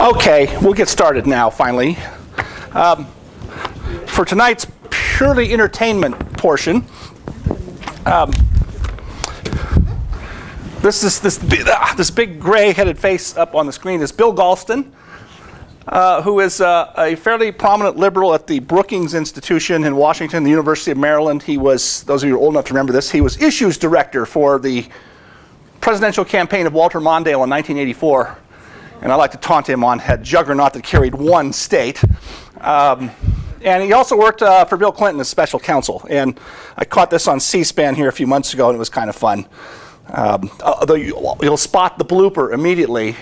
Okay, we'll get started now, finally. For tonight's purely entertainment portion, this big gray-headed face up on the screen is Bill Galston, who is a fairly prominent liberal at the Brookings Institution in Washington, the University of Maryland. He was, those of you who are old enough to remember this, he was issues director for the presidential campaign of Walter Mondale in 1984. And I like to taunt him on that juggernaut that carried one state. And he also worked for Bill Clinton as special counsel. And I caught this on C-SPAN here a few months ago, and it was kind of fun. Although you'll spot the blooper immediately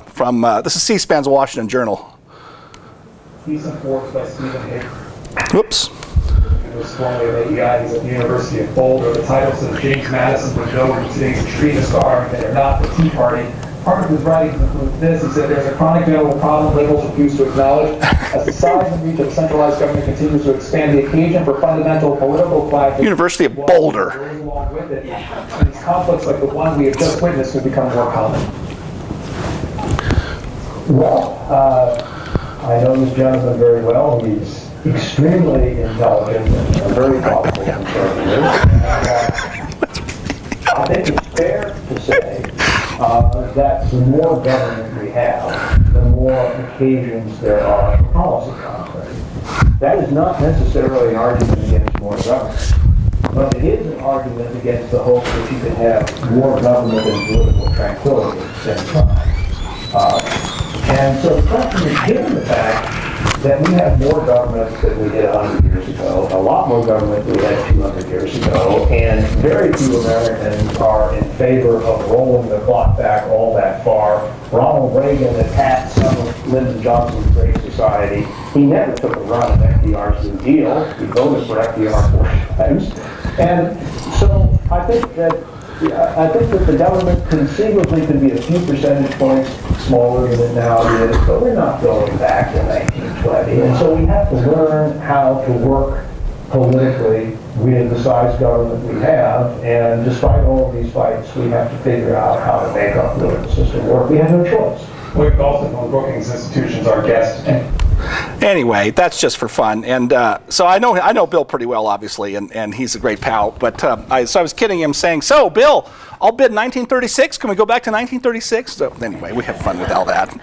from, this is C-SPAN's Washington Journal. He's enforced by Stephen Hicks. Whoops. He was formerly an AEI. He's at the University of Boulder. The title says James Madison would go to today's extremist army. They are not the Tea Party. Part of his writings include this. He said, there's a chronic general problem liberals refuse to acknowledge. As the size and reach of centralized government continues to expand, the occasion for fundamental political clash University of Boulder. Goes along with it. And these conflicts like the one we have just witnessed will become more common. Well, I know this gentleman very well. He's extremely intelligent and a very thoughtful conservative. I think it's fair to say that the more government we have, the more occasions there are for policy conflict. That is not necessarily an argument against more government, but it is an argument against the hope that you can have more government and political tranquility at the same time. And so the question is, given the fact that we have more government than we did 100 years ago, a lot more government than we had 200 years ago, and very few Americans are in favor of rolling the clock back all that far. Ronald Reagan attacked some of Lyndon Johnson's Great Society. He never took a run at FDR's New Deal. He voted for FDR 4 times. And so I think that the government conceivably could be a few percentage points smaller than it now is, but we're not going back to 1920. And so we have to learn how to work politically with the size government we have. And despite all of these fights, we have to figure out how to make our political system work. We have no choice. We've also from the Brookings Institution's our guest. Anyway, that's just for fun, and so I know Bill pretty well, obviously, and he's a great pal. But so I was kidding him, saying, "So, Bill, I'll bid 1936. Can we go back to 1936?" So anyway, we have fun with all that.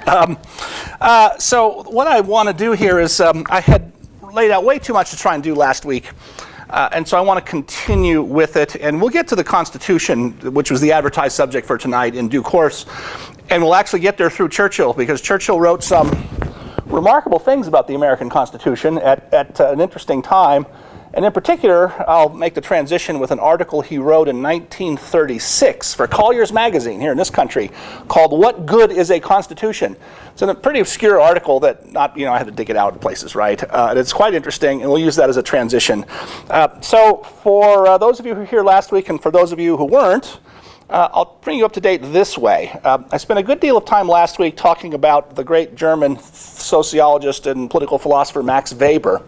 So what I want to do here is I had laid out way too much to try and do last week, and so I want to continue with it, and we'll get to the Constitution, which was the advertised subject for tonight, in due course, and we'll actually get there through Churchill, because Churchill wrote some remarkable things about the American Constitution at an interesting time. And in particular, I'll make the transition with an article he wrote in 1936 for Collier's Magazine here in this country called "What Good is a Constitution?" It's a pretty obscure article that I had to dig it out of places, right? And it's quite interesting, and we'll use that as a transition. So for those of you who were here last week, and for those of you who weren't, I'll bring you up to date this way. I spent a good deal of time last week talking about the great German sociologist and political philosopher Max Weber.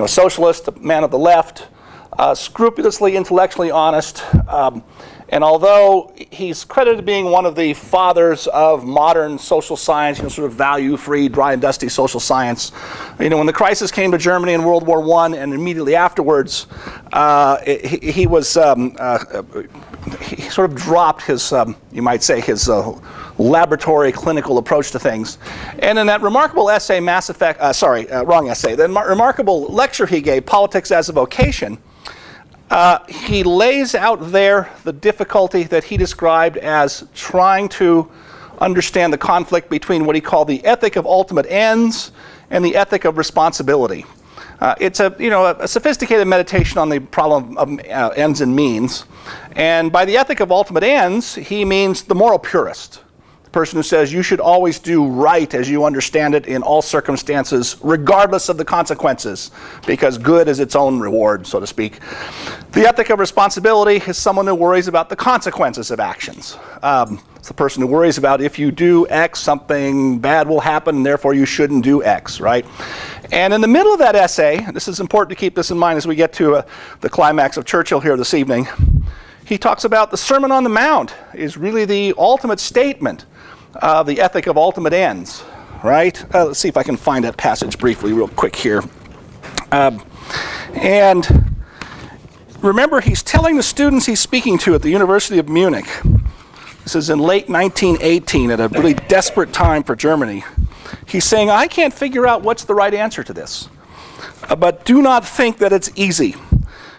Socialist, a man of the left, scrupulously intellectually honest, and although he's credited being one of the fathers of modern social science, sort of value-free, dry and dusty social science, when the crisis came to Germany in World War I and immediately afterwards, he sort of dropped his, you might say, his laboratory clinical approach to things. And in that remarkable essay, the remarkable lecture he gave, Politics as a Vocation, he lays out there the difficulty that he described as trying to understand the conflict between what he called the ethic of ultimate ends and the ethic of responsibility. It's a sophisticated meditation on the problem of ends and means. And by the ethic of ultimate ends, he means the moral purist. The person who says you should always do right as you understand it in all circumstances, regardless of the consequences, because good is its own reward, so to speak. The ethic of responsibility is someone who worries about the consequences of actions. It's the person who worries about if you do X, something bad will happen, and therefore you shouldn't do X, right? And in the middle of that essay, this is important to keep this in mind as we get to the climax of Churchill here this evening, he talks about the Sermon on the Mount is really the ultimate statement of the ethic of ultimate ends. right? Let's see if I can find that passage briefly real quick here. And remember, he's telling the students he's speaking to at the University of Munich. This is in late 1918, at a really desperate time for Germany. He's saying, I can't figure out what's the right answer to this. But do not think that it's easy.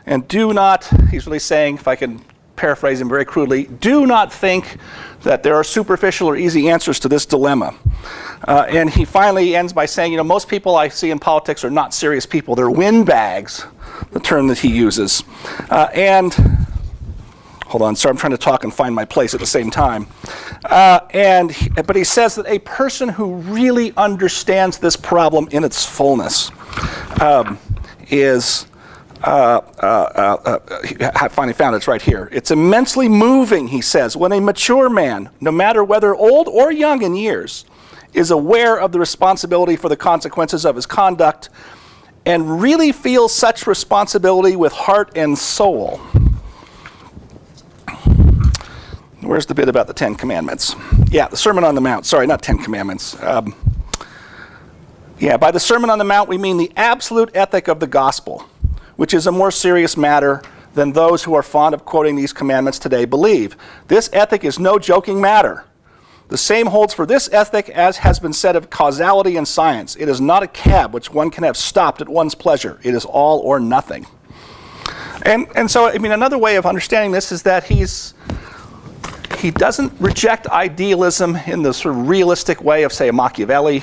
And do not, he's really saying, if I can paraphrase him very crudely, do not think that there are superficial or easy answers to this dilemma. And he finally ends by saying, most people I see in politics are not serious people. They're windbags, the term that he uses. Hold on, sorry, I'm trying to talk and find my place at the same time. But he says that a person who really understands this problem in its fullness is, I finally found it, it's right here. It's immensely moving, he says, when a mature man, no matter whether old or young in years, is aware of the responsibility for the consequences of his conduct and really feels such responsibility with heart and soul. Where's the bit about the Ten Commandments? Yeah, the Sermon on the Mount. Sorry, not Ten Commandments. By the Sermon on the Mount, we mean the absolute ethic of the gospel, which is a more serious matter than those who are fond of quoting these commandments today believe. This ethic is no joking matter. The same holds for this ethic as has been said of causality in science. It is not a cab which one can have stopped at one's pleasure. It is all or nothing. And so, another way of understanding this is that he doesn't reject idealism in the sort of realistic way of, say, a Machiavelli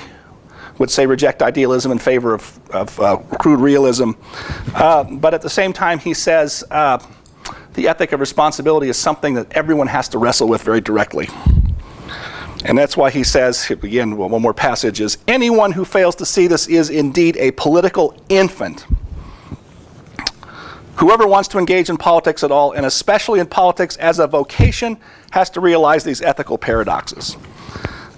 would say reject idealism in favor of crude realism. But at the same time, he says the ethic of responsibility is something that everyone has to wrestle with very directly. And that's why he says, again, one more passage is, anyone who fails to see this is indeed a political infant. Whoever wants to engage in politics at all, and especially in politics as a vocation, has to realize these ethical paradoxes.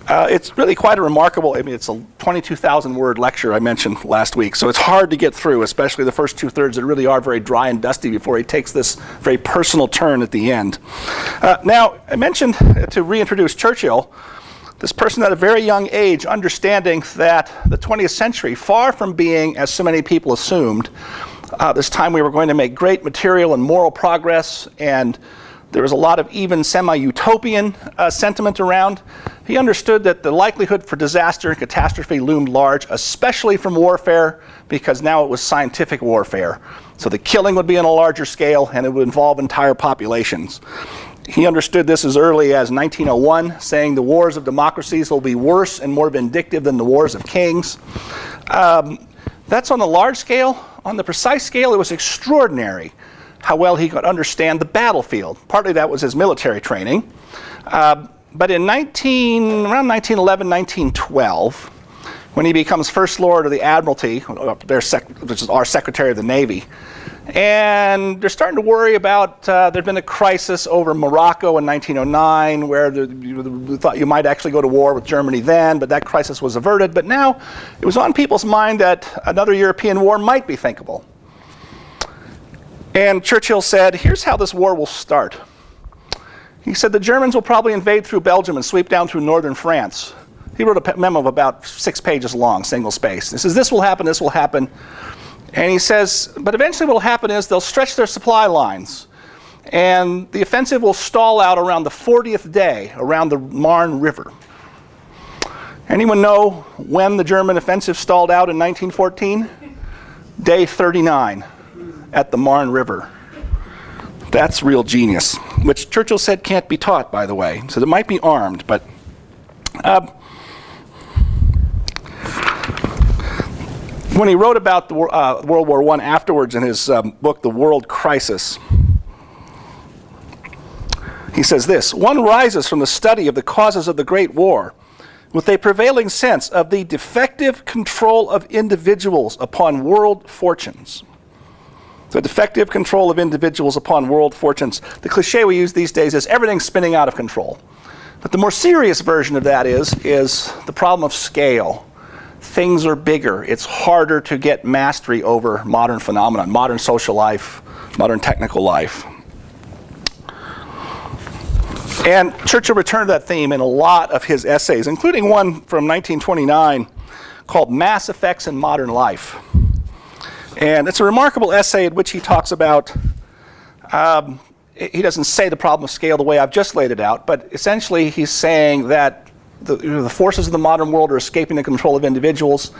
It's really quite a remarkable, it's a 22,000-word lecture I mentioned last week, so it's hard to get through, especially the first two-thirds that really are very dry and dusty before he takes this very personal turn at the end. Now, I mentioned, to reintroduce Churchill, this person at a very young age understanding that the 20th century, far from being, as so many people assumed, this time we were going to make great material and moral progress, and there was a lot of even semi-utopian sentiment around. He understood that the likelihood for disaster and catastrophe loomed large, especially from warfare, because now it was scientific warfare. So the killing would be on a larger scale, and it would involve entire populations. He understood this as early as 1901, saying the wars of democracies will be worse and more vindictive than the wars of kings. That's on the large scale. On the precise scale, it was extraordinary how well he could understand the battlefield. Partly that was his military training. But in around 1911, 1912, when he becomes First Lord of the Admiralty, which is our Secretary of the Navy, and they're starting to worry about, there'd been a crisis over Morocco in 1909, where you thought you might actually go to war with Germany then, but that crisis was averted. But now it was on people's mind that another European war might be thinkable. And Churchill said, here's how this war will start. He said the Germans will probably invade through Belgium and sweep down through northern France. He wrote a memo of about 6 pages long, single space. He says, this will happen, this will happen. And he says, but eventually what will happen is they'll stretch their supply lines, and the offensive will stall out around the 40th day around the Marne River. Anyone know when the German offensive stalled out in 1914? Day 39 at the Marne River. That's real genius, which Churchill said can't be taught, by the way. So it might be armed, but when he wrote about the World War I afterwards in his book, The World Crisis, he says this: one rises from the study of the causes of the Great War with a prevailing sense of the defective control of individuals upon world fortunes. The defective control of individuals upon world fortunes. The cliche we use these days is everything's spinning out of control. But the more serious version of that is the problem of scale. Things are bigger. It's harder to get mastery over modern phenomena, modern social life, modern technical life. And Churchill returned to that theme in a lot of his essays, including one from 1929 called Mass Effects in Modern Life. And it's a remarkable essay in which he talks about, he doesn't say the problem of scale the way I've just laid it out, but essentially he's saying that the forces of the modern world are escaping the control of individuals.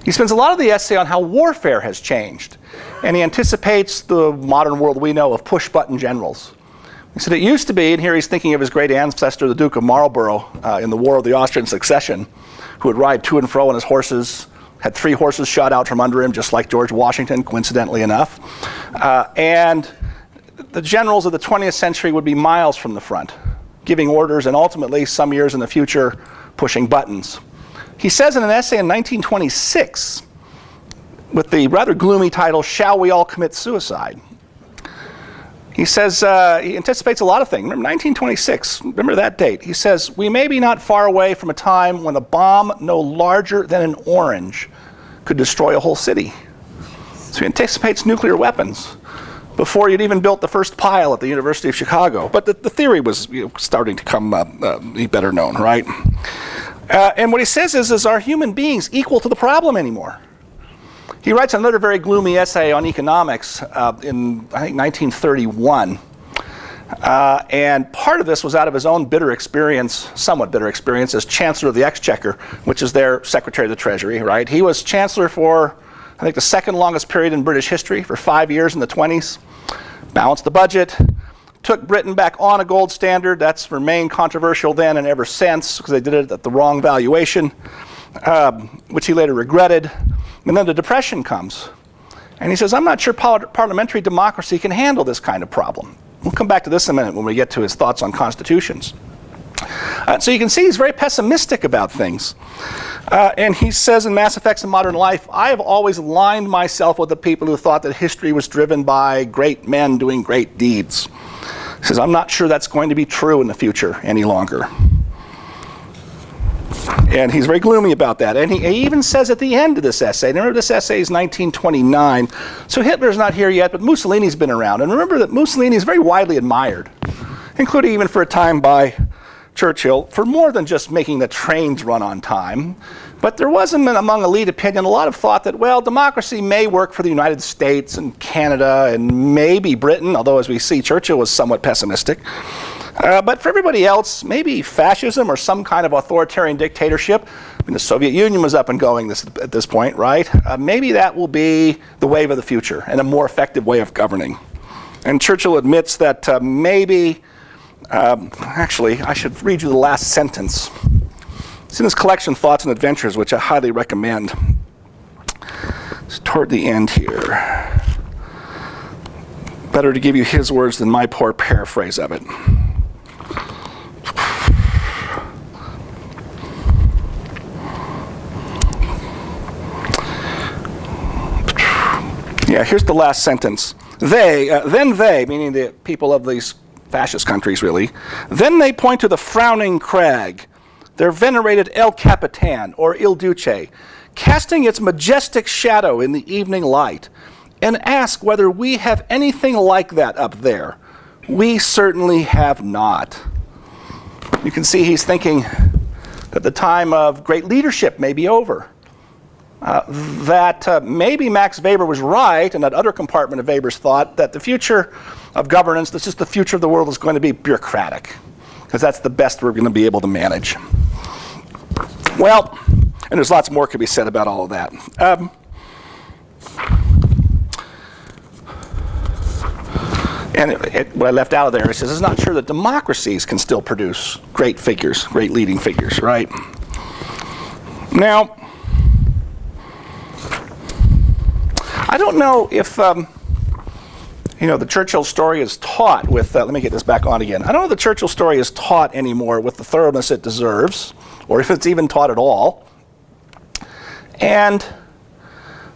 He spends a lot of the essay on how warfare has changed, and he anticipates the modern world we know of push-button generals. He said it used to be, and here he's thinking of his great ancestor, the Duke of Marlborough, in the War of the Austrian Succession, who would ride to and fro on his horses, had 3 horses shot out from under him, just like George Washington, coincidentally enough. And the generals of the 20th century would be miles from the front, giving orders, and ultimately, some years in the future, pushing buttons. He says in an essay in 1926, with the rather gloomy title, Shall We All Commit Suicide? He says, he anticipates a lot of things. Remember 1926, remember that date. He says, we may be not far away from a time when a bomb no larger than an orange could destroy a whole city. So he anticipates nuclear weapons before you'd even built the first pile at the University of Chicago. But the theory was starting to be better known, right? And what he says is are human beings equal to the problem anymore? He writes another very gloomy essay on economics in, I think, 1931. And part of this was out of his own bitter experience, somewhat bitter experience, as Chancellor of the Exchequer, which is their Secretary of the Treasury, right? He was Chancellor for, I think, the second longest period in British history, for 5 years in the 20s. Balanced the budget, took Britain back on a gold standard. That's remained controversial then and ever since, because they did it at the wrong valuation, which he later regretted. And then the Depression comes. And he says, I'm not sure parliamentary democracy can handle this kind of problem. We'll come back to this in a minute when we get to his thoughts on constitutions. So you can see he's very pessimistic about things. And he says in Mass Effects in Modern Life, I have always aligned myself with the people who thought that history was driven by great men doing great deeds. He says, I'm not sure that's going to be true in the future any longer. And he's very gloomy about that. And he even says at the end of this essay, remember this essay is 1929, so Hitler's not here yet, but Mussolini's been around. And remember that Mussolini is very widely admired, including even for a time by Churchill, for more than just making the trains run on time. But there was among elite opinion a lot of thought that, well, democracy may work for the United States and Canada and maybe Britain, although as we see, Churchill was somewhat pessimistic. But for everybody else, maybe fascism or some kind of authoritarian dictatorship. I mean, the Soviet Union was up and going at this point, right? Maybe that will be the wave of the future and a more effective way of governing. And Churchill admits that maybe, actually, I should read you the last sentence. It's in his collection, Thoughts and Adventures, which I highly recommend. It's toward the end here. Better to give you his words than my poor paraphrase of it. Yeah, here's the last sentence. Then they, meaning the people of these fascist countries really, then they point to the frowning crag, their venerated El Capitan, or Il Duce, casting its majestic shadow in the evening light, and ask whether we have anything like that up there. We certainly have not. You can see he's thinking that the time of great leadership may be over. That maybe Max Weber was right, and that other compartment of Weber's thought that the future of governance, this is the future of the world, is going to be bureaucratic, because that's the best we're going to be able to manage. Well, and there's lots more could be said about all of that. And what I left out of there, it says, it's not sure that democracies can still produce great figures, great leading figures, right? Now, I don't know if, the Churchill story is taught with, let me get this back on again. I don't know if the Churchill story is taught anymore with the thoroughness it deserves, or if it's even taught at all. And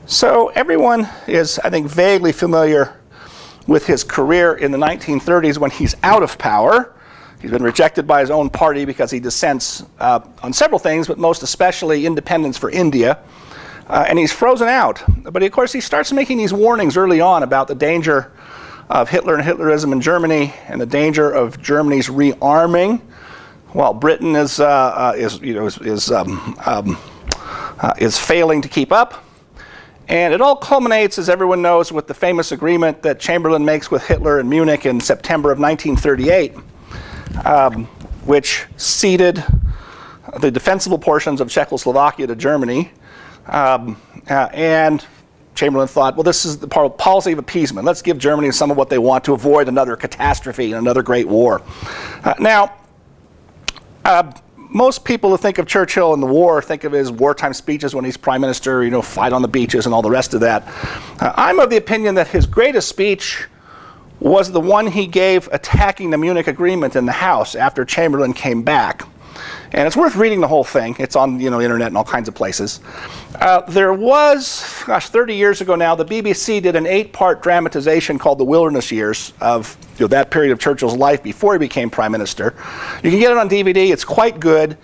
so everyone is, I think, vaguely familiar with his career in the 1930s when he's out of power. He's been rejected by his own party because he dissents on several things, but most especially independence for India. And he's frozen out. But of course, he starts making these warnings early on about the danger of Hitler and Hitlerism in Germany and the danger of Germany's rearming, while Britain is failing to keep up. And it all culminates, as everyone knows, with the famous agreement that Chamberlain makes with Hitler in Munich in September of 1938, which ceded the defensible portions of Czechoslovakia to Germany. And Chamberlain thought, well, this is the policy of appeasement. Let's give Germany some of what they want to avoid another catastrophe and another great war. Most people who think of Churchill and the war think of his wartime speeches when he's prime minister, fight on the beaches and all the rest of that. I'm of the opinion that his greatest speech was the one he gave attacking the Munich Agreement in the House after Chamberlain came back. And it's worth reading the whole thing. It's on the internet and all kinds of places. There was, 30 years ago now, the BBC did an 8-part dramatization called The Wilderness Years of that period of Churchill's life before he became prime minister. You can get it on DVD. It's quite good.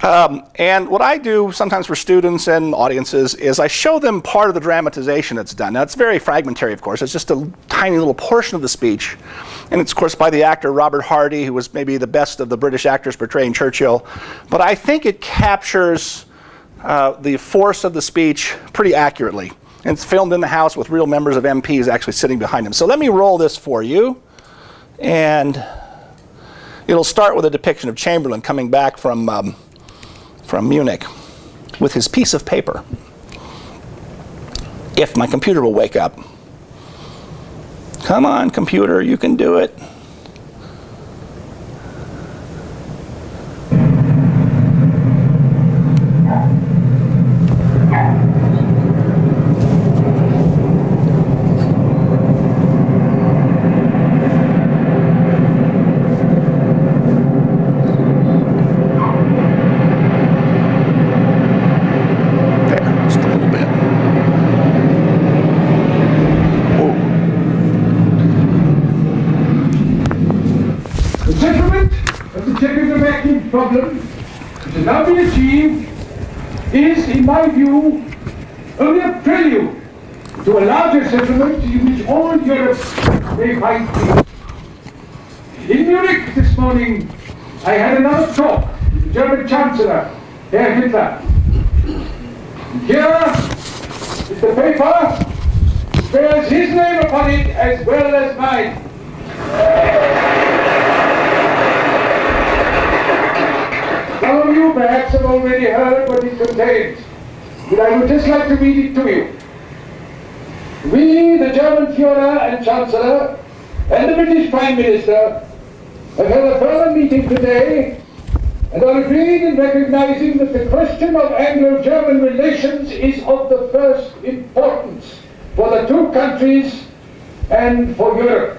And what I do sometimes for students and audiences is I show them part of the dramatization that's done. Now, it's very fragmentary, of course. It's just a tiny little portion of the speech. And it's, of course, by the actor Robert Hardy, who was maybe the best of the British actors portraying Churchill. But I think it captures the force of the speech pretty accurately. And it's filmed in the House with real members of MPs actually sitting behind him. So let me roll this for you. And it'll start with a depiction of Chamberlain coming back from Munich with his piece of paper. If my computer will wake up. Come on, computer, you can do it. Problem which has now been achieved is, in my view, only a prelude to a larger settlement in which all Europe may find peace. In Munich this morning, I had another talk with the German Chancellor, Herr Hitler. Here is the paper, which bears his name upon it as well as mine. Some of you perhaps have already heard what it contains, but I would just like to read it to you. We, the German Führer and Chancellor, and the British Prime Minister, have held a further meeting today and are agreed in recognizing that the question of Anglo-German relations is of the first importance for the two countries and for Europe.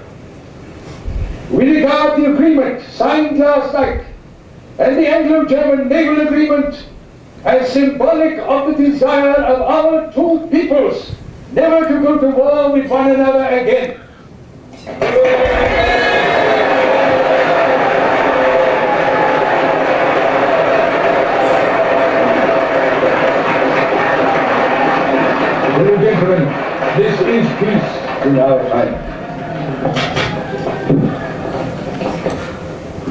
We regard the agreement signed last night and the Anglo-German naval agreement as symbolic of the desire of our two peoples never to go to war with one another again. Ladies and gentlemen, this is peace in our time.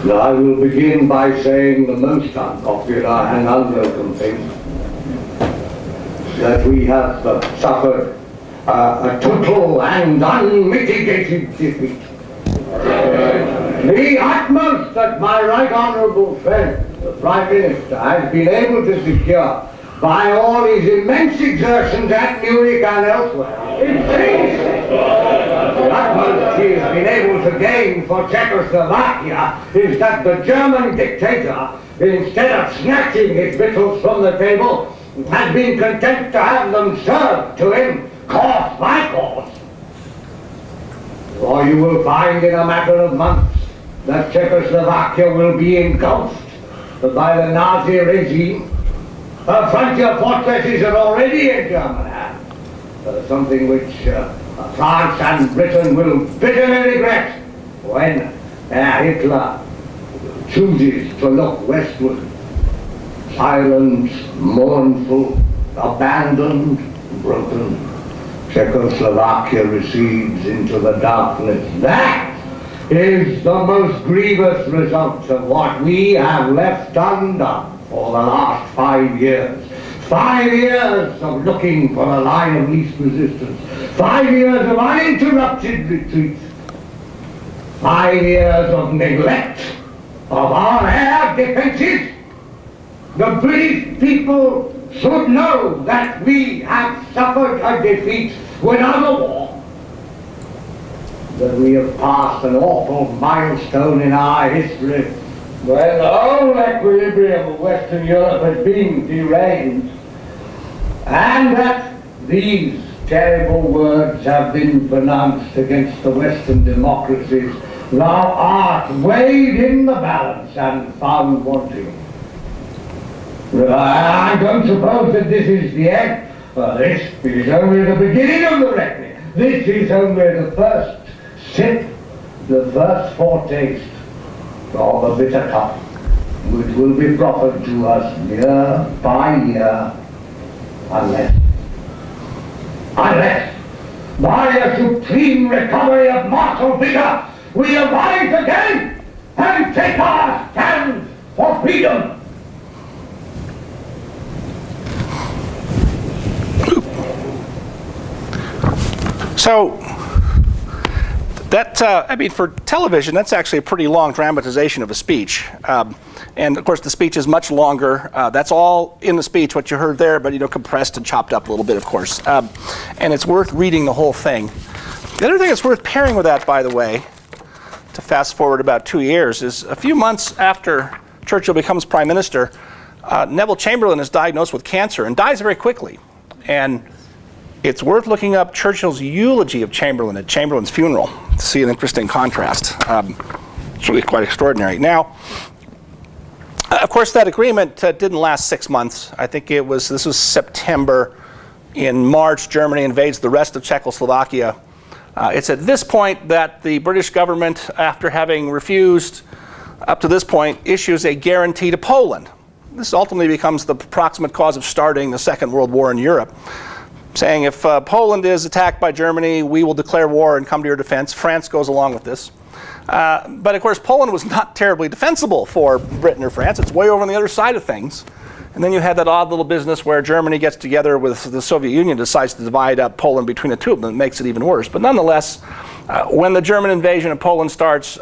I will begin by saying the most unpopular and unwelcome thing, that we have suffered a total and unmitigated defeat. The utmost that my right honourable friend, the Prime Minister, has been able to secure by all his immense exertions at Munich and elsewhere in peace. The utmost he has been able to gain for Czechoslovakia is that the German dictator, instead of snatching his victuals from the table, has been content to have them served to him course by course. Or you will find in a matter of months that Czechoslovakia will be engulfed by the Nazi regime. Her frontier fortresses are already in German hands, something which France and Britain will bitterly regret when Hitler chooses to look westward. Silent, mournful, abandoned, broken, Czechoslovakia recedes into the darkness. That is the most grievous result of what we have left undone for the last 5 years. 5 years of looking for the line of least resistance. 5 years of uninterrupted retreat. 5 years of neglect of our air defenses. The British people should know that we have suffered a defeat without a war. That we have passed an awful milestone in our history when the whole equilibrium of Western Europe has been derailed, and that these terrible words have been pronounced against the Western democracies. Thou art weighed in the balance and found wanting. I don't suppose that this is the end. This is only the beginning of the reckoning. This is only the first sip, the first foretaste of the bitter cup, which will be proffered to us year by year, unless by a supreme recovery of martial vigor, we arise again and take our stand for freedom. So that, I mean, for television, that's actually a pretty long dramatization of a speech. And of course, the speech is much longer. That's all in the speech, what you heard there, but compressed and chopped up a little bit, of course. And it's worth reading the whole thing. The other thing that's worth pairing with that, by the way, to fast forward about 2 years, is a few months after Churchill becomes prime minister, Neville Chamberlain is diagnosed with cancer and dies very quickly. And it's worth looking up Churchill's eulogy of Chamberlain at Chamberlain's funeral to see an interesting contrast. It's really quite extraordinary. Now, of course, that agreement didn't last 6 months. I think this was September. In March, Germany invades the rest of Czechoslovakia. It's at this point that the British government, after having refused up to this point, issues a guarantee to Poland. This ultimately becomes the proximate cause of starting the Second World War in Europe, saying if Poland is attacked by Germany, we will declare war and come to your defense. France goes along with this. But of course, Poland was not terribly defensible for Britain or France. It's way over on the other side of things. And then you had that odd little business where Germany gets together with the Soviet Union, decides to divide up Poland between the two of them. It makes it even worse. But nonetheless, when the German invasion of Poland starts,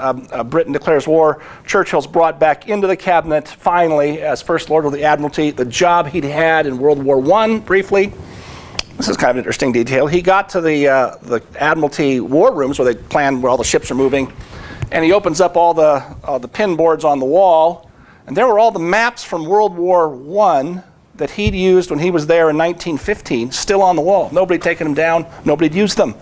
Britain declares war. Churchill's brought back into the cabinet, finally, as First Lord of the Admiralty, the job he'd had in World War I, briefly. This is kind of an interesting detail. He got to the Admiralty war rooms where they plan where all the ships are moving, and he opens up all the pin boards on the wall, and there were all the maps from World War I that he'd used when he was there in 1915, still on the wall. Nobody had taken them down. Nobody had used them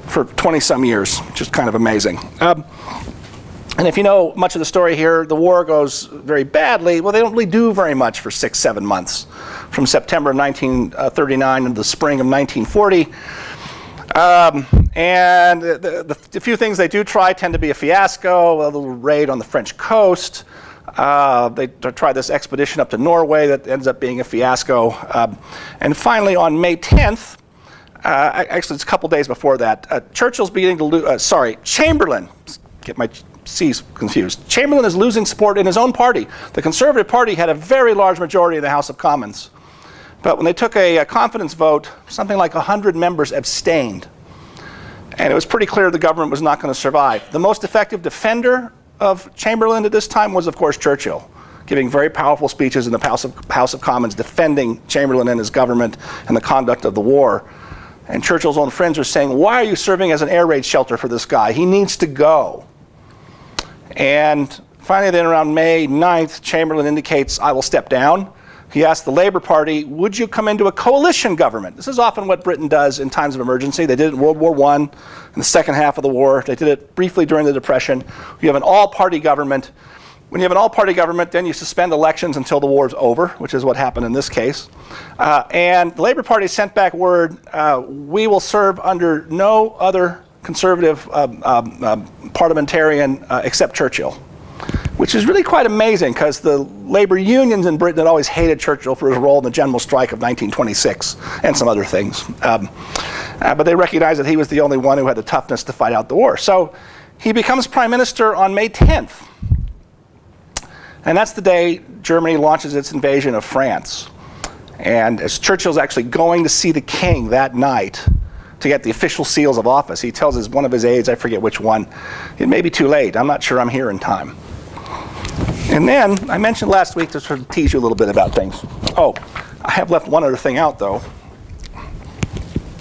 for 20-some years, which is kind of amazing. And if you know much of the story here, the war goes very badly. Well, they don't really do very much for 6-7 months, from September of 1939 into the spring of 1940. And the few things they do try tend to be a fiasco. A little raid on the French coast. They try this expedition up to Norway that ends up being a fiasco. And finally, on May 10th, actually it's a couple days before that, Churchill's beginning to lose, Chamberlain, get my C's confused. Chamberlain is losing support in his own party. The Conservative Party had a very large majority in the House of Commons. But when they took a confidence vote, something like 100 members abstained. And it was pretty clear the government was not going to survive. The most effective defender of Chamberlain at this time was, of course, Churchill, giving very powerful speeches in the House of Commons defending Chamberlain and his government and the conduct of the war. And Churchill's own friends were saying, why are you serving as an air raid shelter for this guy? He needs to go. And finally, then around May 9th, Chamberlain indicates, I will step down. He asked the Labour Party, would you come into a coalition government? This is often what Britain does in times of emergency. They did it in World War I, in the second half of the war. They did it briefly during the Depression. You have an all-party government. When you have an all-party government, then you suspend elections until the war is over, which is what happened in this case. And the Labour Party sent back word, we will serve under no other conservative parliamentarian except Churchill. which is really quite amazing because the labor unions in Britain had always hated Churchill for his role in the general strike of 1926 and some other things. But they recognized that he was the only one who had the toughness to fight out the war. So he becomes prime minister on May 10th. And that's the day Germany launches its invasion of France. And as Churchill's actually going to see the king that night to get the official seals of office, he tells one of his aides, I forget which one, it may be too late. I'm not sure I'm here in time. And then, I mentioned last week to sort of tease you a little bit about things. Oh, I have left one other thing out, though.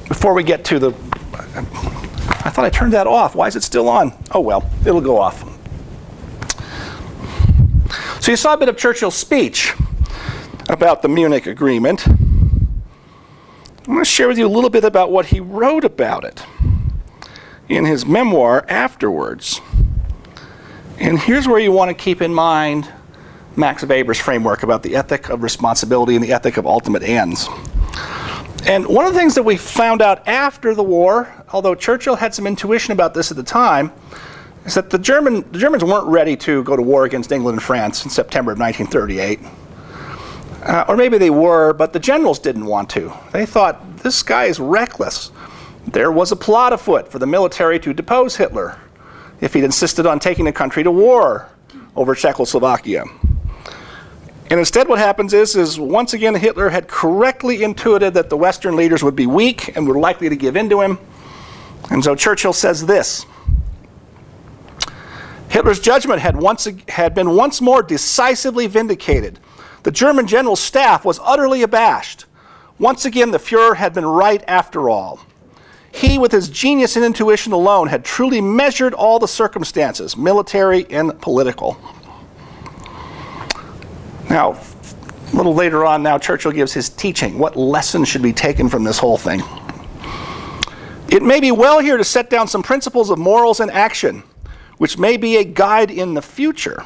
Before we get to the... I thought I turned that off. Why is it still on? Oh, well, it'll go off. So you saw a bit of Churchill's speech about the Munich Agreement. I'm going to share with you a little bit about what he wrote about it in his memoir afterwards. And here's where you want to keep in mind Max Weber's framework about the ethic of responsibility and the ethic of ultimate ends. And one of the things that we found out after the war, although Churchill had some intuition about this at the time, is that the Germans weren't ready to go to war against England and France in September of 1938. Or maybe they were, but the generals didn't want to. They thought, this guy is reckless. There was a plot afoot for the military to depose Hitler if he'd insisted on taking the country to war over Czechoslovakia. And instead what happens is once again Hitler had correctly intuited that the Western leaders would be weak and were likely to give in to him. And so Churchill says this: Hitler's judgment had been once more decisively vindicated. The German general staff was utterly abashed. Once again the Fuhrer had been right after all. He, with his genius and intuition alone, had truly measured all the circumstances, military and political. Now, a little later on now, Churchill gives his teaching. What lessons should be taken from this whole thing? It may be well here to set down some principles of morals and action, which may be a guide in the future.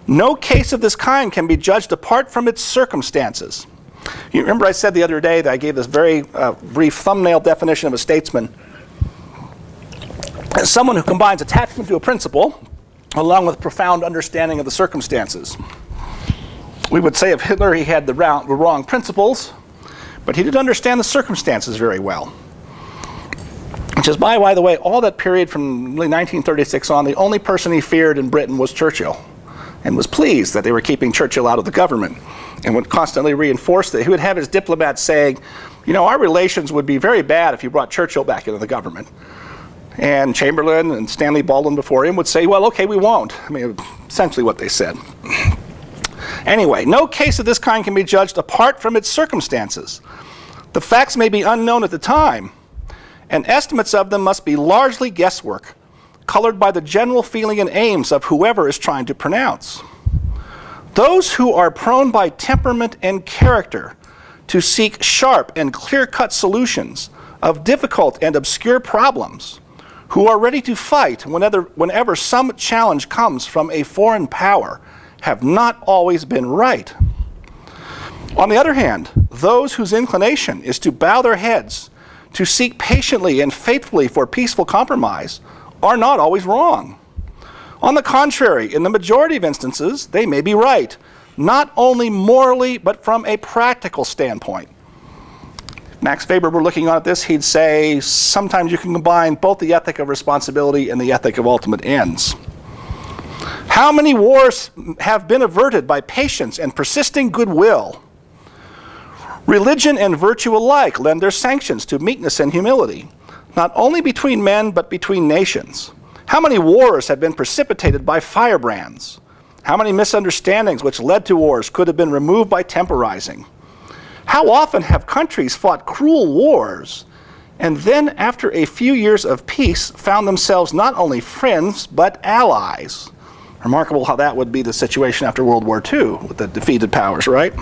No case of this kind can be judged apart from its circumstances. You remember I said the other day that I gave this very brief thumbnail definition of a statesman as someone who combines attachment to a principle along with profound understanding of the circumstances. We would say of Hitler he had the wrong principles, but he did understand the circumstances very well. Which is, by the way, all that period from really 1936 on, the only person he feared in Britain was Churchill, and was pleased that they were keeping Churchill out of the government, and would constantly reinforce that. He would have his diplomats saying, you know, our relations would be very bad if you brought Churchill back into the government. And Chamberlain and Stanley Baldwin before him would say, well, okay, we won't. I mean, essentially what they said. Anyway, no case of this kind can be judged apart from its circumstances. The facts may be unknown at the time, and estimates of them must be largely guesswork, colored by the general feeling and aims of whoever is trying to pronounce. Those who are prone by temperament and character to seek sharp and clear-cut solutions of difficult and obscure problems, who are ready to fight whenever some challenge comes from a foreign power, have not always been right. On the other hand, those whose inclination is to bow their heads, to seek patiently and faithfully for peaceful compromise, are not always wrong. On the contrary, in the majority of instances, they may be right, not only morally, but from a practical standpoint. If Max Weber were looking at this, he'd say, sometimes you can combine both the ethic of responsibility and the ethic of ultimate ends. How many wars have been averted by patience and persisting goodwill? Religion and virtue alike lend their sanctions to meekness and humility, not only between men, but between nations. How many wars have been precipitated by firebrands? How many misunderstandings which led to wars could have been removed by temporizing? How often have countries fought cruel wars and then, after a few years of peace, found themselves not only friends, but allies? Remarkable how that would be the situation after World War II with the defeated powers, right?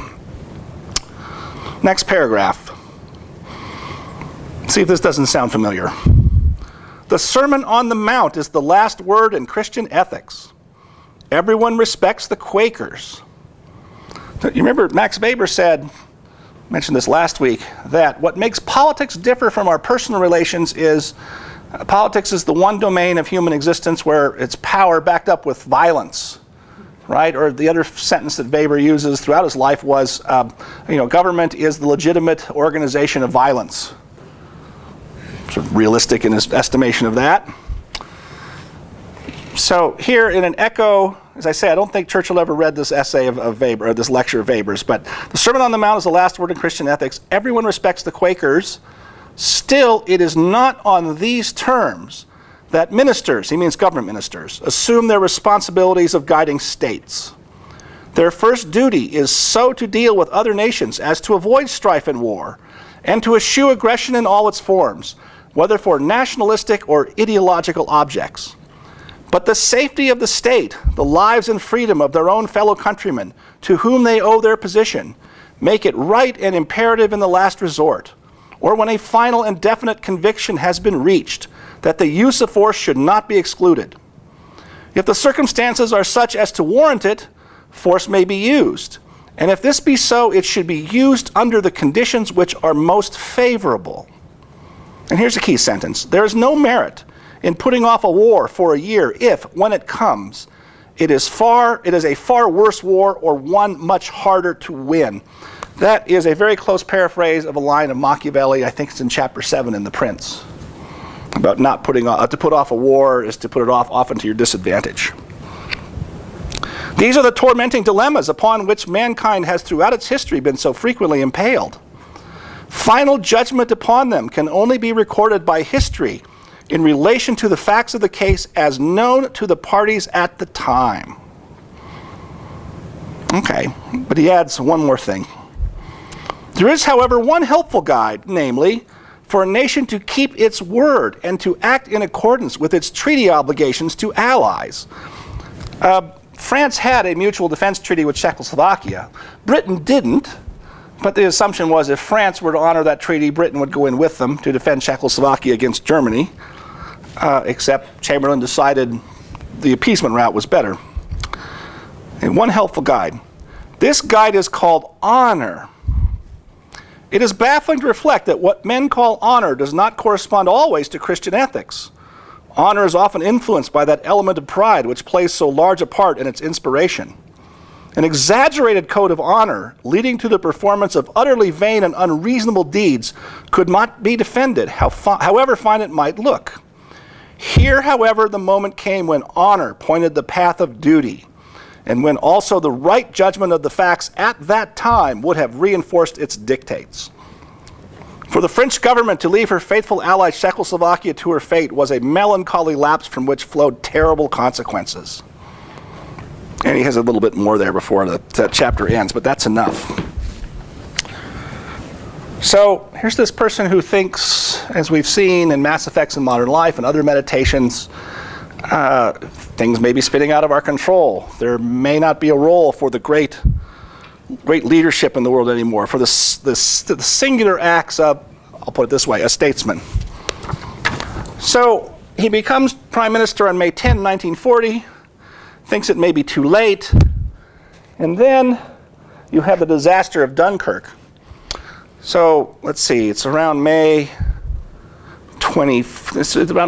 Next paragraph. See if this doesn't sound familiar. The Sermon on the Mount is the last word in Christian ethics. Everyone respects the Quakers. You remember Max Weber said, I mentioned this last week, that what makes politics differ from our personal relations is politics is the one domain of human existence where it's power backed up with violence right? Or the other sentence that Weber uses throughout his life was, government is the legitimate organization of violence. Sort of realistic in his estimation of that. So here in an echo, as I say, I don't think Churchill ever read this essay of Weber, or this lecture of Weber's, but the Sermon on the Mount is the last word in Christian ethics. Everyone respects the Quakers. Still, it is not on these terms that ministers, he means government ministers, assume their responsibilities of guiding states. Their first duty is so to deal with other nations as to avoid strife and war, and to eschew aggression in all its forms, whether for nationalistic or ideological objects. But the safety of the state, the lives and freedom of their own fellow countrymen, to whom they owe their position, make it right and imperative in the last resort, or when a final and definite conviction has been reached, that the use of force should not be excluded. If the circumstances are such as to warrant it, force may be used. And if this be so, it should be used under the conditions which are most favorable. And here's a key sentence. There is no merit in putting off a war for a year if, when it comes, it is a far worse war or one much harder to win. That is a very close paraphrase of a line of Machiavelli. I think it's in chapter 7 in The Prince. About not putting off, to put off a war is to put it off often to your disadvantage. These are the tormenting dilemmas upon which mankind has throughout its history been so frequently impaled. Final judgment upon them can only be recorded by history in relation to the facts of the case as known to the parties at the time. Okay, but he adds one more thing. There is, however, one helpful guide, namely, for a nation to keep its word and to act in accordance with its treaty obligations to allies. France had a mutual defense treaty with Czechoslovakia. Britain didn't, but the assumption was if France were to honor that treaty, Britain would go in with them to defend Czechoslovakia against Germany, except Chamberlain decided the appeasement route was better. And one helpful guide. This guide is called honor. It is baffling to reflect that what men call honor does not correspond always to Christian ethics. Honor is often influenced by that element of pride which plays so large a part in its inspiration. An exaggerated code of honor leading to the performance of utterly vain and unreasonable deeds could not be defended, however fine it might look. Here, however, the moment came when honor pointed the path of duty, and when also the right judgment of the facts at that time would have reinforced its dictates. For the French government to leave her faithful ally Czechoslovakia to her fate was a melancholy lapse from which flowed terrible consequences. And he has a little bit more there before the chapter ends, but that's enough. So here's this person who thinks, as we've seen in Mass Effects in Modern Life and other meditations, things may be spinning out of our control. There may not be a role for the great leadership in the world anymore, for the singular acts of, I'll put it this way, a statesman. So he becomes prime minister on May 10, 1940, thinks it may be too late, and then you have the disaster of Dunkirk. So let's see, it's around May 20th,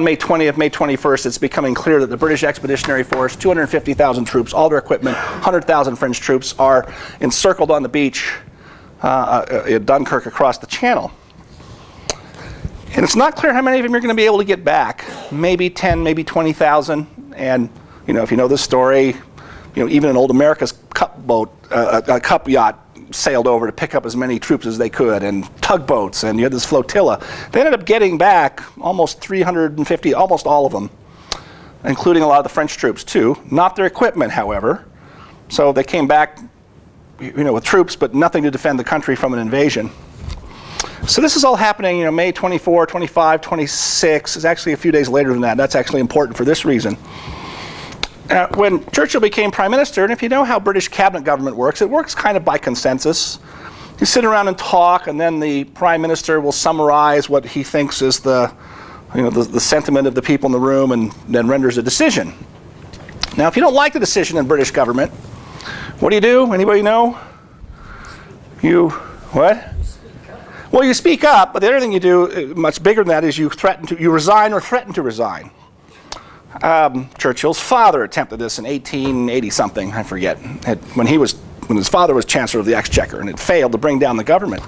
May 21st, it's becoming clear that the British Expeditionary Force, 250,000 troops, all their equipment, 100,000 French troops are encircled on the beach in Dunkirk across the Channel. And it's not clear how many of them you're going to be able to get back. Maybe 10, maybe 20,000. And, if you know this story, even an old America's cup yacht sailed over to pick up as many troops as they could, and tugboats, and you had this flotilla. They ended up getting back almost 350, almost all of them, including a lot of the French troops too. Not their equipment, however. So they came back, with troops, but nothing to defend the country from an invasion. So this is all happening, May 24, 25, 26. It's actually a few days later than that. That's actually important for this reason. When Churchill became prime minister, and if you know how British cabinet government works, it works kind of by consensus. You sit around and talk, and then the prime minister will summarize what he thinks is the sentiment of the people in the room, and then renders a decision. Now, if you don't like the decision in British government, what do? Anybody know? What? Well, you speak up, but the other thing you do, much bigger than that, is you resign or threaten to resign. Churchill's father attempted this in 1880-something, I forget, when his father was Chancellor of the Exchequer, and it failed to bring down the government.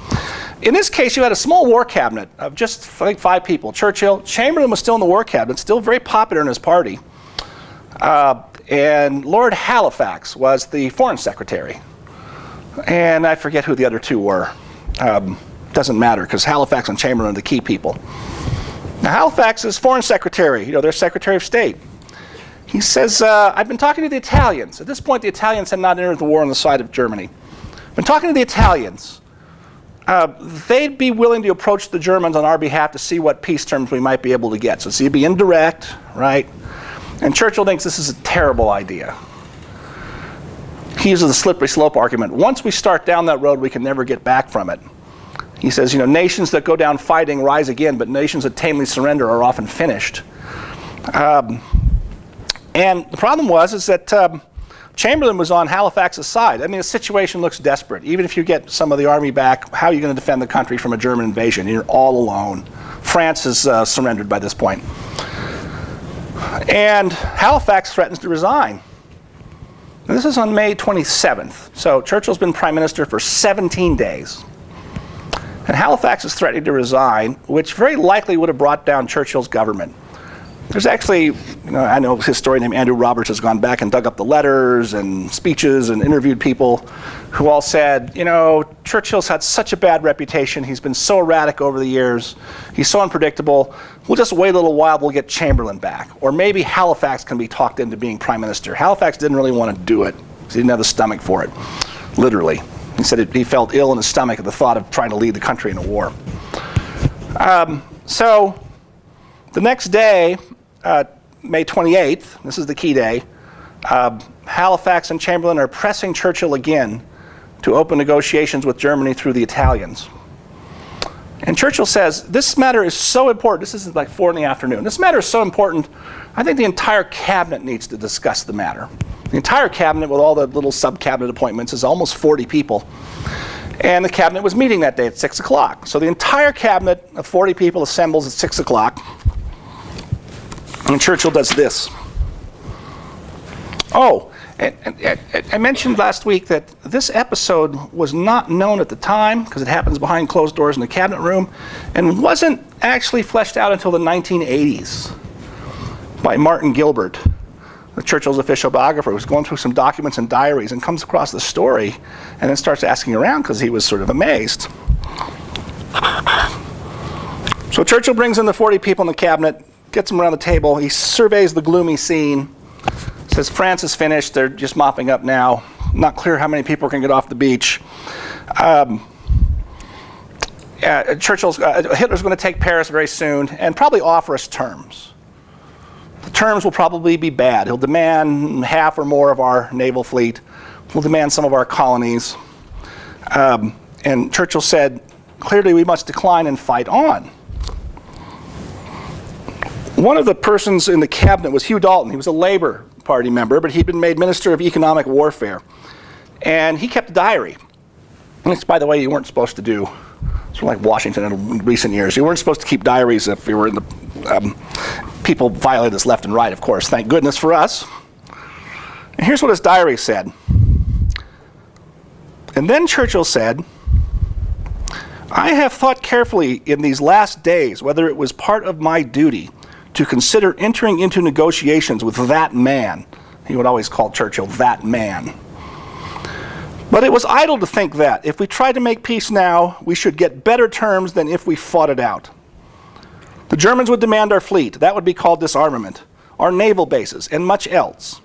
In this case, you had a small war cabinet of just, I think, 5 people. Churchill, Chamberlain was still in the war cabinet, still very popular in his party. And Lord Halifax was the foreign secretary. And I forget who the other 2 were. Doesn't matter, because Halifax and Chamberlain are the key people. Now, Halifax is foreign secretary, their secretary of state. He says, I've been talking to the Italians. At this point, the Italians had not entered the war on the side of Germany. I've been talking to the Italians. They'd be willing to approach the Germans on our behalf to see what peace terms we might be able to get. So it'd be indirect, right? And Churchill thinks this is a terrible idea. He uses the slippery slope argument. Once we start down that road, we can never get back from it. He says, nations that go down fighting rise again, but nations that tamely surrender are often finished. And the problem is that Chamberlain was on Halifax's side. I mean, the situation looks desperate. Even if you get some of the army back, how are you going to defend the country from a German invasion? You're all alone. France has surrendered by this point. And Halifax threatens to resign. And this is on May 27th. So Churchill's been prime minister for 17 days. And Halifax is threatening to resign, which very likely would have brought down Churchill's government. There's actually, I know a historian named Andrew Roberts has gone back and dug up the letters and speeches and interviewed people who all said, Churchill's had such a bad reputation. He's been so erratic over the years. He's so unpredictable. We'll just wait a little while. We'll get Chamberlain back. Or maybe Halifax can be talked into being prime minister. Halifax didn't really want to do it because he didn't have the stomach for it, literally. He said he felt ill in his stomach at the thought of trying to lead the country in a war. So the next day, May 28th, this is the key day, Halifax and Chamberlain are pressing Churchill again to open negotiations with Germany through the Italians. And Churchill says, this matter is so important, this is like 4 in the afternoon, this matter is so important, I think the entire cabinet needs to discuss the matter. The entire cabinet with all the little sub-cabinet appointments is almost 40 people. And the cabinet was meeting that day at 6 o'clock. So the entire cabinet of 40 people assembles at 6 o'clock. And Churchill does this. Oh, I mentioned last week that this episode was not known at the time because it happens behind closed doors in the cabinet room and wasn't actually fleshed out until the 1980s by Martin Gilbert, Churchill's official biographer, who's going through some documents and diaries and comes across the story and then starts asking around because he was sort of amazed. So Churchill brings in the 40 people in the cabinet, gets them around the table, he surveys the gloomy scene, says France is finished, they're just mopping up now, not clear how many people can get off the beach. Hitler's going to take Paris very soon and probably offer us terms. The terms will probably be bad. He'll demand half or more of our naval fleet. He'll demand some of our colonies. And Churchill said, clearly we must decline and fight on. One of the persons in the cabinet was Hugh Dalton. He was a Labour Party member, but he'd been made Minister of Economic Warfare. And he kept a diary. And it's, by the way, you weren't supposed to do. It's like Washington in recent years. You weren't supposed to keep diaries if you were in the... people violated this left and right, of course. Thank goodness for us. And here's what his diary said. And then Churchill said, I have thought carefully in these last days whether it was part of my duty to consider entering into negotiations with that man. He would always call Churchill that man. But it was idle to think that if we tried to make peace now, we should get better terms than if we fought it out. The Germans would demand our fleet. That would be called disarmament, our naval bases, and much else.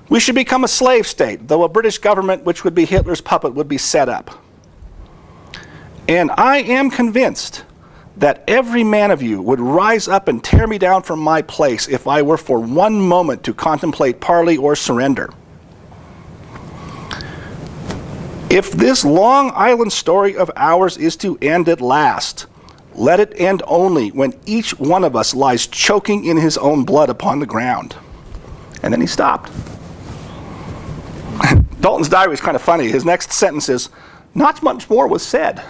We should become a slave state, though a British government, which would be Hitler's puppet, would be set up. And I am convinced that every man of you would rise up and tear me down from my place if I were for one moment to contemplate parley or surrender. If this Long Island story of ours is to end at last, let it end only when each one of us lies choking in his own blood upon the ground. And then he stopped. Dalton's diary is kind of funny. His next sentence is, not much more was said.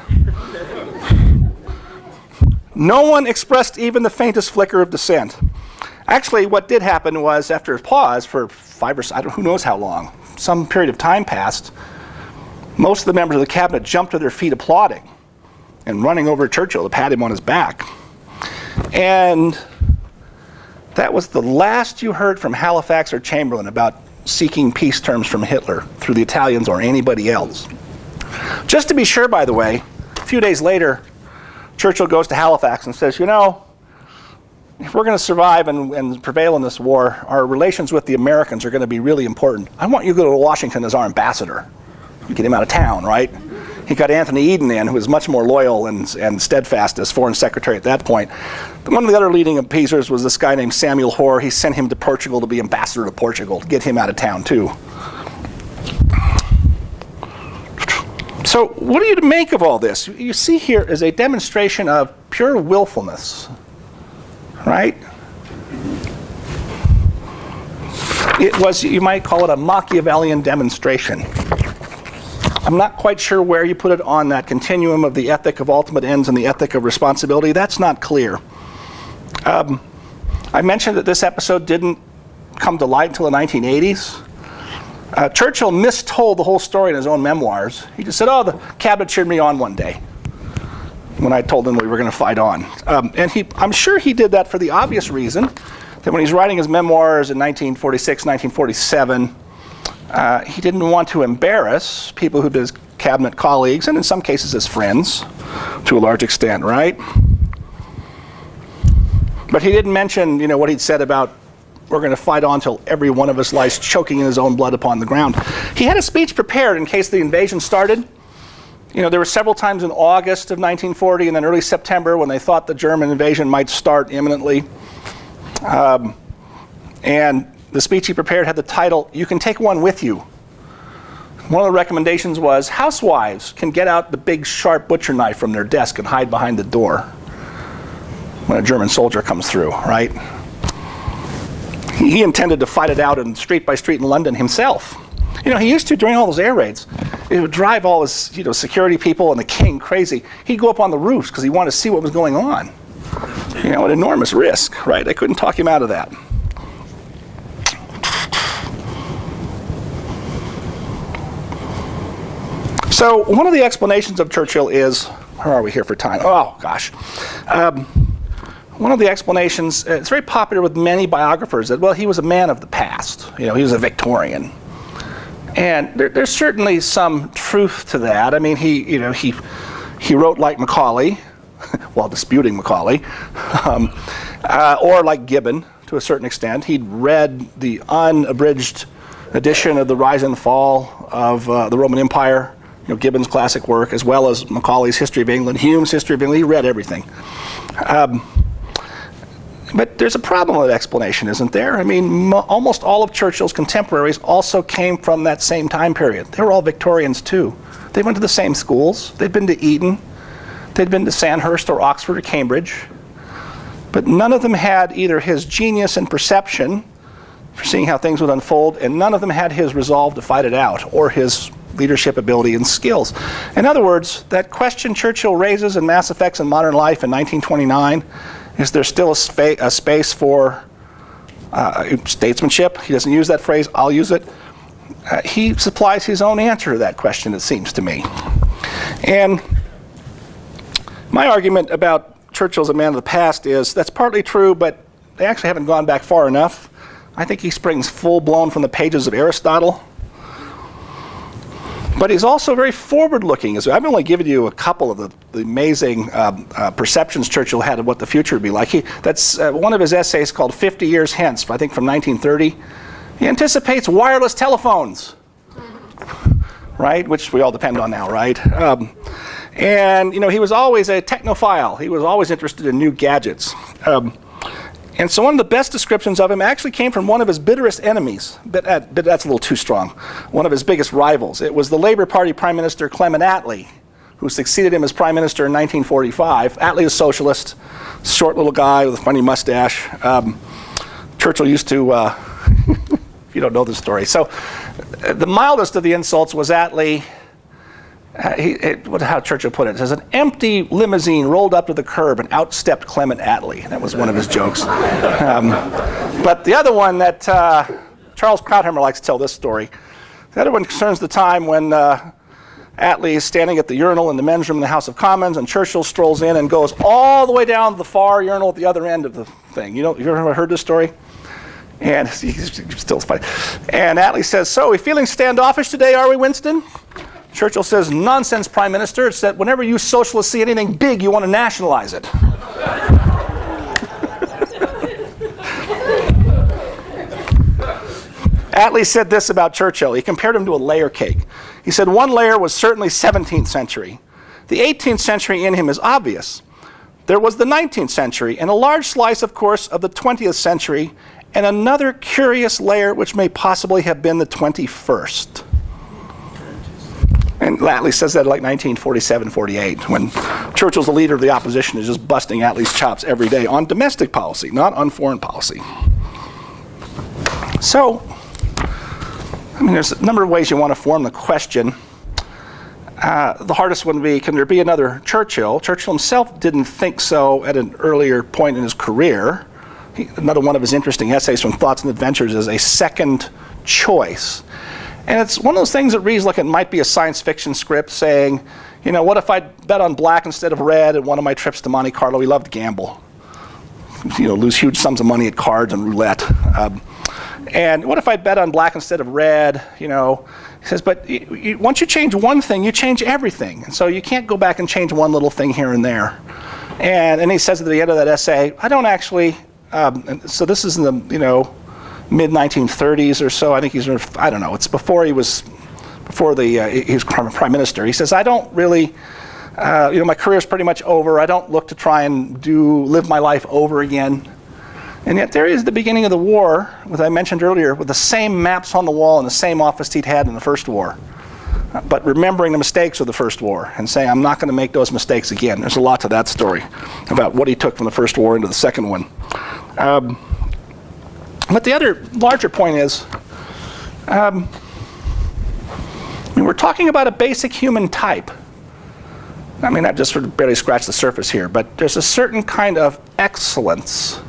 No one expressed even the faintest flicker of dissent. Actually, what did happen was, after a pause for 5 or who knows how long, some period of time passed, most of the members of the cabinet jumped to their feet applauding and running over Churchill to pat him on his back. And that was the last you heard from Halifax or Chamberlain about seeking peace terms from Hitler through the Italians or anybody else. Just to be sure, by the way, a few days later, Churchill goes to Halifax and says, you know, if we're going to survive and prevail in this war, our relations with the Americans are going to be really important. I want you to go to Washington as our ambassador. Get him out of town, right? He got Anthony Eden in, who was much more loyal and steadfast as foreign secretary at that point. One of the other leading appeasers was this guy named Samuel Hoare. He sent him to Portugal to be ambassador to Portugal, to get him out of town too. So what are you to make of all this? You see here is a demonstration of pure willfulness, right? It was, you might call it a Machiavellian demonstration. I'm not quite sure where you put it on that continuum of the ethic of ultimate ends and the ethic of responsibility. That's not clear. I mentioned that this episode didn't come to light until the 1980s. Churchill mistold the whole story in his own memoirs. He just said, oh, the cabinet cheered me on one day when I told them we were going to fight on. I'm sure he did that for the obvious reason that when he's writing his memoirs in 1946, 1947, he didn't want to embarrass people who'd been his cabinet colleagues, and in some cases his friends, to a large extent, right? But he didn't mention, what he'd said about we're going to fight on till every one of us lies choking in his own blood upon the ground. He had a speech prepared in case the invasion started. There were several times in August of 1940 and then early September when they thought the German invasion might start imminently. And the speech he prepared had the title, "You Can Take One With You." One of the recommendations was housewives can get out the big sharp butcher knife from their desk and hide behind the door when a German soldier comes through, right? He intended to fight it out in street by street in London himself. He used to, during all those air raids, it would drive all his security people and the king crazy. He'd go up on the roofs because he wanted to see what was going on. An enormous risk, right? They couldn't talk him out of that. So one of the explanations of Churchill is, where are we here for time? Oh, gosh. One of the explanations, it's very popular with many biographers, that, well, he was a man of the past. He was a Victorian. And there's certainly some truth to that. I mean, he wrote like Macaulay, while disputing Macaulay, or like Gibbon, to a certain extent. He'd read the unabridged edition of The Rise and Fall of the Roman Empire, Gibbon's classic work, as well as Macaulay's History of England, Hume's History of England. He read everything. But there's a problem with that explanation, isn't there? I mean, almost all of Churchill's contemporaries also came from that same time period. They were all Victorians too. They went to the same schools. They'd been to Eton. They'd been to Sandhurst or Oxford or Cambridge. But none of them had either his genius and perception for seeing how things would unfold, and none of them had his resolve to fight it out, or his leadership ability and skills. In other words, that question Churchill raises in Mass Effects in Modern Life in 1929, is there still a space for statesmanship? He doesn't use that phrase, I'll use it. He supplies his own answer to that question, it seems to me. And my argument about Churchill as a man of the past is that's partly true, but they actually haven't gone back far enough. I think he springs full-blown from the pages of Aristotle. But he's also very forward-looking. I've only given you a couple of the amazing perceptions Churchill had of what the future would be like. That's one of his essays called 50 Years Hence, I think from 1930. He anticipates wireless telephones, right? Which we all depend on now, right? And he was always a technophile. He was always interested in new gadgets. And so one of the best descriptions of him actually came from one of his bitterest enemies, but that's a little too strong, one of his biggest rivals. It was the Labour Party Prime Minister Clement Attlee, who succeeded him as Prime Minister in 1945. Attlee is a socialist, short little guy with a funny mustache. Churchill used to, if you don't know the story. So the mildest of the insults was Attlee how Churchill put it, says, an empty limousine rolled up to the curb and outstepped Clement Attlee. That was one of his jokes. But the other one that Charles Krauthammer likes to tell this story, the other one concerns the time when Attlee is standing at the urinal in the men's room in the House of Commons, and Churchill strolls in and goes all the way down to the far urinal at the other end of the thing. You ever heard this story? And he's still funny. And Attlee says, so, are we feeling standoffish today, are we, Winston? Churchill says, nonsense, Prime Minister. It's that whenever you socialists see anything big, you want to nationalize it. Attlee said this about Churchill. He compared him to a layer cake. He said, one layer was certainly 17th century. The 18th century in him is obvious. There was the 19th century, and a large slice, of course, of the 20th century, and another curious layer which may possibly have been the 21st. And Attlee says that like 1947-48, when Churchill's the leader of the opposition, is just busting Attlee's chops every day on domestic policy, not on foreign policy. So, I mean, there's a number of ways you want to form the question. The hardest one would be, can there be another Churchill? Churchill himself didn't think so at an earlier point in his career. Another one of his interesting essays from Thoughts and Adventures is a second choice. And it's one of those things that reads like it might be a science fiction script saying, you know, what if I bet on black instead of red at one of my trips to Monte Carlo? He loved to gamble. You know, lose huge sums of money at cards and roulette. And what if I bet on black instead of red? You know, he says, but once you change one thing, you change everything. And so you can't go back and change one little thing here and there. And he says at the end of that essay, I don't actually, so this is in the, you know, mid-1930s or so. I think I don't know, it's before he was Prime Minister. He says, I don't really, you know, my career's pretty much over. I don't look to try and live my life over again. And yet there is the beginning of the war, as I mentioned earlier, with the same maps on the wall and the same office he'd had in the first war. But remembering the mistakes of the first war and saying, I'm not going to make those mistakes again. There's a lot to that story about what he took from the first war into the second one. But the other larger point is, I mean, we're talking about a basic human type. I mean, I've just sort of barely scratched the surface here, but there's a certain kind of excellence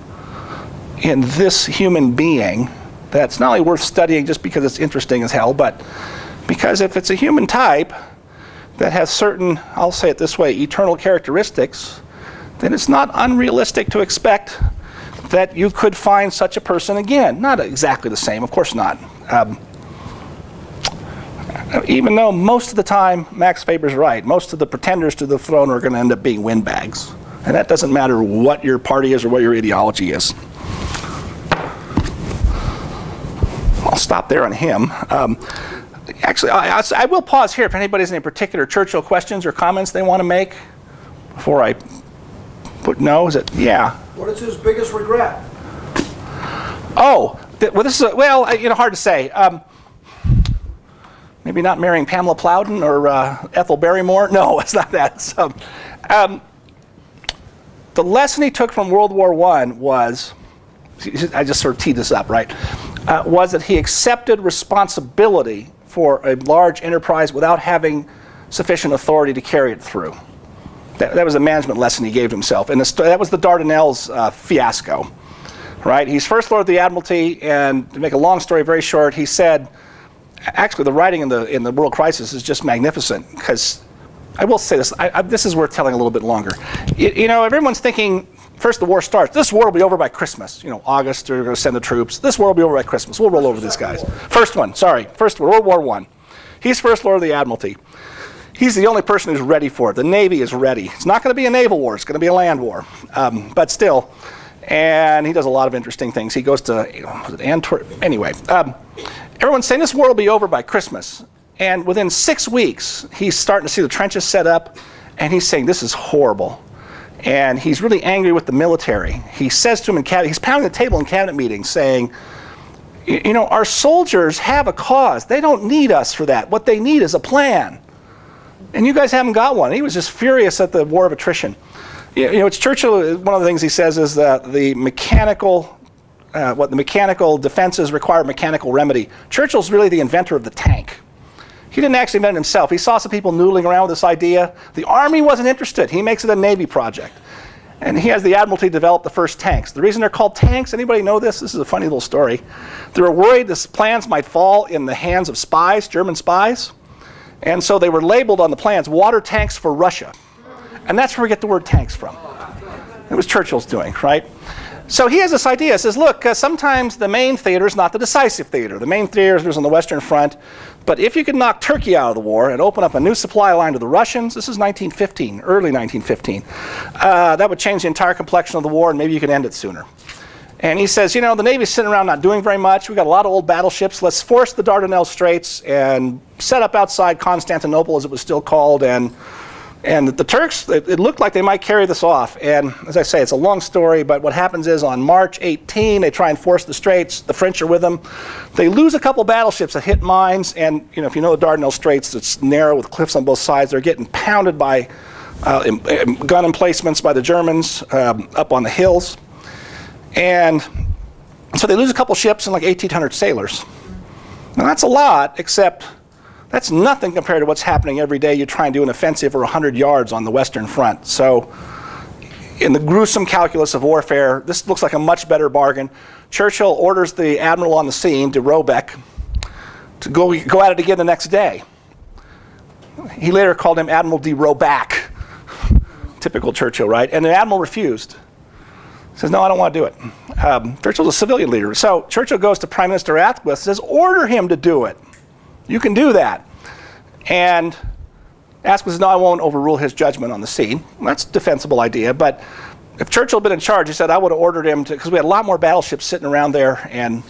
in this human being that's not only worth studying just because it's interesting as hell, but because if it's a human type that has certain, I'll say it this way, eternal characteristics, then it's not unrealistic to expect that you could find such a person again. Not exactly the same, of course not. Even though most of the time Max Weber's right, most of the pretenders to the throne are going to end up being windbags. And that doesn't matter what your party is or what your ideology is. I'll stop there on him. Actually, I will pause here if anybody has any particular Churchill questions or comments they want to make before I put no. Is it? Yeah. What is his biggest regret? Oh, well, this is you know, hard to say. Maybe not marrying Pamela Plowden or Ethel Barrymore. No, it's not that. So, the lesson he took from World War I was, I just sort of teed this up, right? Was that he accepted responsibility for a large enterprise without having sufficient authority to carry it through. That was a management lesson he gave himself. And that was the Dardanelles fiasco, right? He's First Lord of the Admiralty, and to make a long story very short, he said, actually the writing in the World Crisis is just magnificent, because I will say this, this is worth telling a little bit longer. You know, everyone's thinking, first the war starts, this war will be over by Christmas. You know, August, they're going to send the troops. This war will be over by Christmas. We'll roll over these guys. First one, World War I. He's First Lord of the Admiralty. He's the only person who's ready for it. The Navy is ready. It's not going to be a naval war. It's going to be a land war. But still, and he does a lot of interesting things. He goes to, was it Antwerp? Anyway, everyone's saying this war will be over by Christmas. And within 6 weeks, he's starting to see the trenches set up, and he's saying, this is horrible. And he's really angry with the military. He says to him in cabinet, he's pounding the table in cabinet meetings saying, you know, our soldiers have a cause. They don't need us for that. What they need is a plan. And you guys haven't got one. He was just furious at the war of attrition. You know, it's Churchill, one of the things he says is that the mechanical defenses require mechanical remedy. Churchill's really the inventor of the tank. He didn't actually invent it himself. He saw some people noodling around with this idea. The Army wasn't interested. He makes it a Navy project. And he has the Admiralty develop the first tanks. The reason they're called tanks, anybody know this? This is a funny little story. They were worried the plans might fall in the hands of spies, German spies. And so they were labeled on the plans, water tanks for Russia. And that's where we get the word tanks from. It was Churchill's doing, right? So he has this idea. He says, look, sometimes the main theater is not the decisive theater. The main theater is on the Western Front. But if you could knock Turkey out of the war and open up a new supply line to the Russians, this is 1915, early 1915, that would change the entire complexion of the war, and maybe you could end it sooner. And he says, you know, the Navy's sitting around not doing very much. We've got a lot of old battleships. Let's force the Dardanelles Straits and set up outside Constantinople, as it was still called, and the Turks, it looked like they might carry this off. And as I say, it's a long story, but what happens is on March 18, they try and force the Straits. The French are with them. They lose a couple battleships that hit mines, and you know, if you know the Dardanelles Straits, it's narrow with cliffs on both sides. They're getting pounded by gun emplacements by the Germans up on the hills. And so they lose a couple ships and like 1,800 sailors. Now that's a lot, except that's nothing compared to what's happening every day. You try and do an offensive or 100 yards on the Western Front. So in the gruesome calculus of warfare, this looks like a much better bargain. Churchill orders the admiral on the scene, de Robeck, to go at it again the next day. He later called him Admiral de Roback. Typical Churchill, right? And the admiral refused. He says, no, I don't want to do it. Churchill's a civilian leader. So Churchill goes to Prime Minister Asquith and says, order him to do it. You can do that. And Asquith says, no, I won't overrule his judgment on the scene. Well, that's a defensible idea, but if Churchill had been in charge, he said, I would have ordered him to, because we had a lot more battleships sitting around there, and